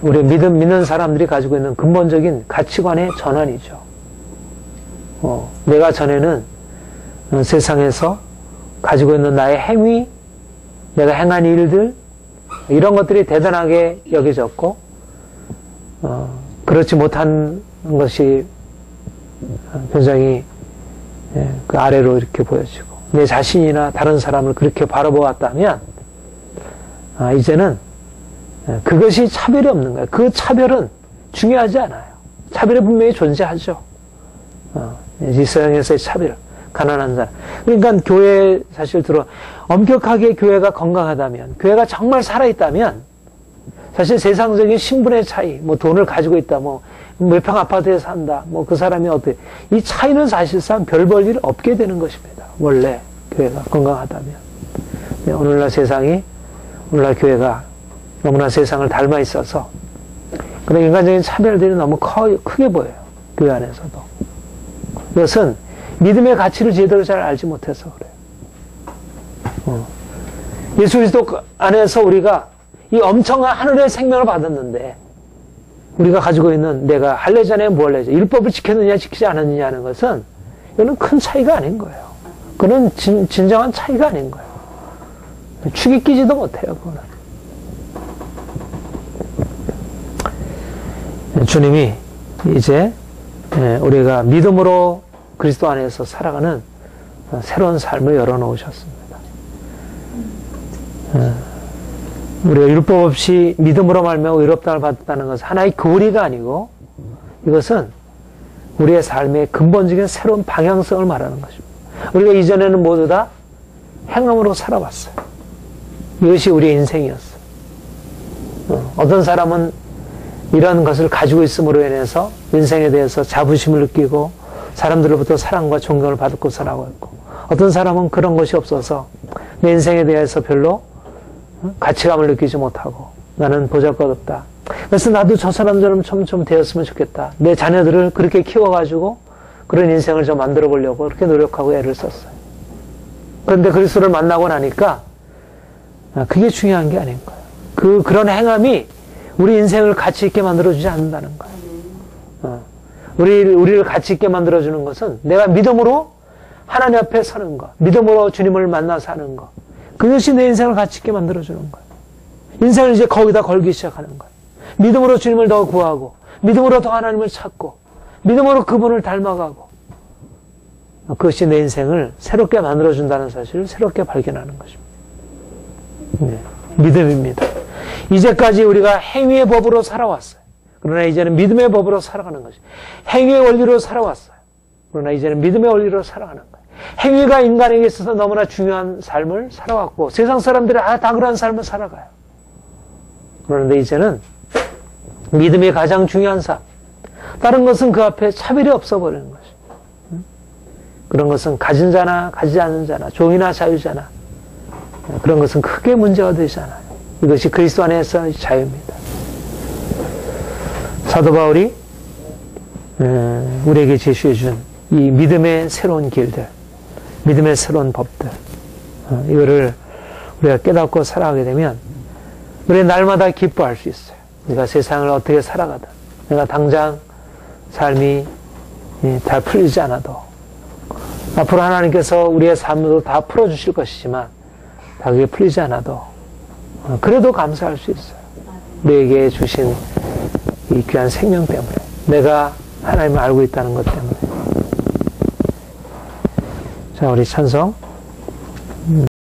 우리 믿는 사람들이 가지고 있는 근본적인 가치관의 전환이죠. 내가 전에는 세상에서 가지고 있는 나의 행위, 내가 행한 일들, 이런 것들이 대단하게 여겨졌고, 그렇지 못한 것이 굉장히 그 아래로 이렇게 보여지고, 내 자신이나 다른 사람을 그렇게 바라보았다면, 이제는 그것이 차별이 없는 거예요. 그 차별은 중요하지 않아요. 차별이 분명히 존재하죠. 이 세상에서의 차별. 가난한 사람. 그러니까 교회 사실 엄격하게 교회가 건강하다면, 교회가 정말 살아있다면, 사실 세상적인 신분의 차이, 돈을 가지고 있다, 몇 평 아파트에 산다, 그 사람이 어떻게, 이 차이는 사실상 별 볼 일 없게 되는 것입니다. 원래 교회가 건강하다면. 오늘날 세상이, 오늘날 교회가 너무나 세상을 닮아 있어서 그런 인간적인 차별들이 너무 크게 보여요. 교회 안에서도. 이것은 믿음의 가치를 제대로 잘 알지 못해서 그래요. 예수 그리스도 안에서 우리가 이 엄청난 하늘의 생명을 받았는데 우리가 가지고 있는 내가 할례자냐 뭐 할례자 율법을 지켰느냐 지키지 않았느냐 하는 것은 이거는 큰 차이가 아닌 거예요. 그건 진정한 차이가 아닌 거예요. 축이 끼지도 못해요. 그거는. 주님이 이제 우리가 믿음으로 그리스도 안에서 살아가는 새로운 삶을 열어놓으셨습니다. 우리가 율법 없이 믿음으로 말미암아 의롭다를 받았다는 것은 하나의 교리가 아니고 이것은 우리의 삶의 근본적인 새로운 방향성을 말하는 것입니다. 우리가 이전에는 모두 다 행함으로 살아왔어요. 이것이 우리의 인생이었어요. 어떤 사람은 이런 것을 가지고 있음으로 인해서 인생에 대해서 자부심을 느끼고 사람들로부터 사랑과 존경을 받고 살아왔고 어떤 사람은 그런 것이 없어서 내 인생에 대해서 별로 가치감을 느끼지 못하고 나는 보잘것없다. 그래서 나도 저 사람처럼 좀 되었으면 좋겠다. 내 자녀들을 그렇게 키워가지고 그런 인생을 좀 만들어 보려고 그렇게 노력하고 애를 썼어요. 그런데 그리스도를 만나고 나니까 그게 중요한 게 아닌 거예요. 그런 행함이 우리 인생을 가치 있게 만들어주지 않는다는 거예요. 우리를 가치 있게 만들어주는 것은 내가 믿음으로 하나님 앞에 서는 것, 믿음으로 주님을 만나서 하는 것, 그것이 내 인생을 가치 있게 만들어주는 거예요. 인생을 이제 거기다 걸기 시작하는 거예요. 믿음으로 주님을 더 구하고, 믿음으로 더 하나님을 찾고, 믿음으로 그분을 닮아가고, 그것이 내 인생을 새롭게 만들어준다는 사실을 새롭게 발견하는 것입니다. 네, 믿음입니다. 이제까지 우리가 행위의 법으로 살아왔어요. 그러나 이제는 믿음의 법으로 살아가는 것이 행위의 원리로 살아왔어요. 그러나 이제는 믿음의 원리로 살아가는 거예요. 행위가 인간에게 있어서 너무나 중요한 삶을 살아왔고 세상 사람들이 다 그런 삶을 살아가요. 그런데 이제는 믿음이 가장 중요한 삶. 다른 것은 그 앞에 차별이 없어버리는 것입니다. 그런 것은 가진 자나 가지지 않은 자나 종이나 자유자나 그런 것은 크게 문제가 되지 않아요. 이것이 그리스도 안에서의 자유입니다. 사도 바울이 우리에게 제시해 준 이 믿음의 새로운 길들, 믿음의 새로운 법들, 이거를 우리가 깨닫고 살아가게 되면 우리 날마다 기뻐할 수 있어요. 내가 세상을 어떻게 살아가든 내가 당장 삶이 다 풀리지 않아도 앞으로 하나님께서 우리의 삶도 다 풀어주실 것이지만 다 그게 풀리지 않아도 그래도 감사할 수 있어요. 우리에게 주신 이 귀한 생명 때문에 내가 하나님을 알고 있다는 것 때문에. 자, 우리 찬송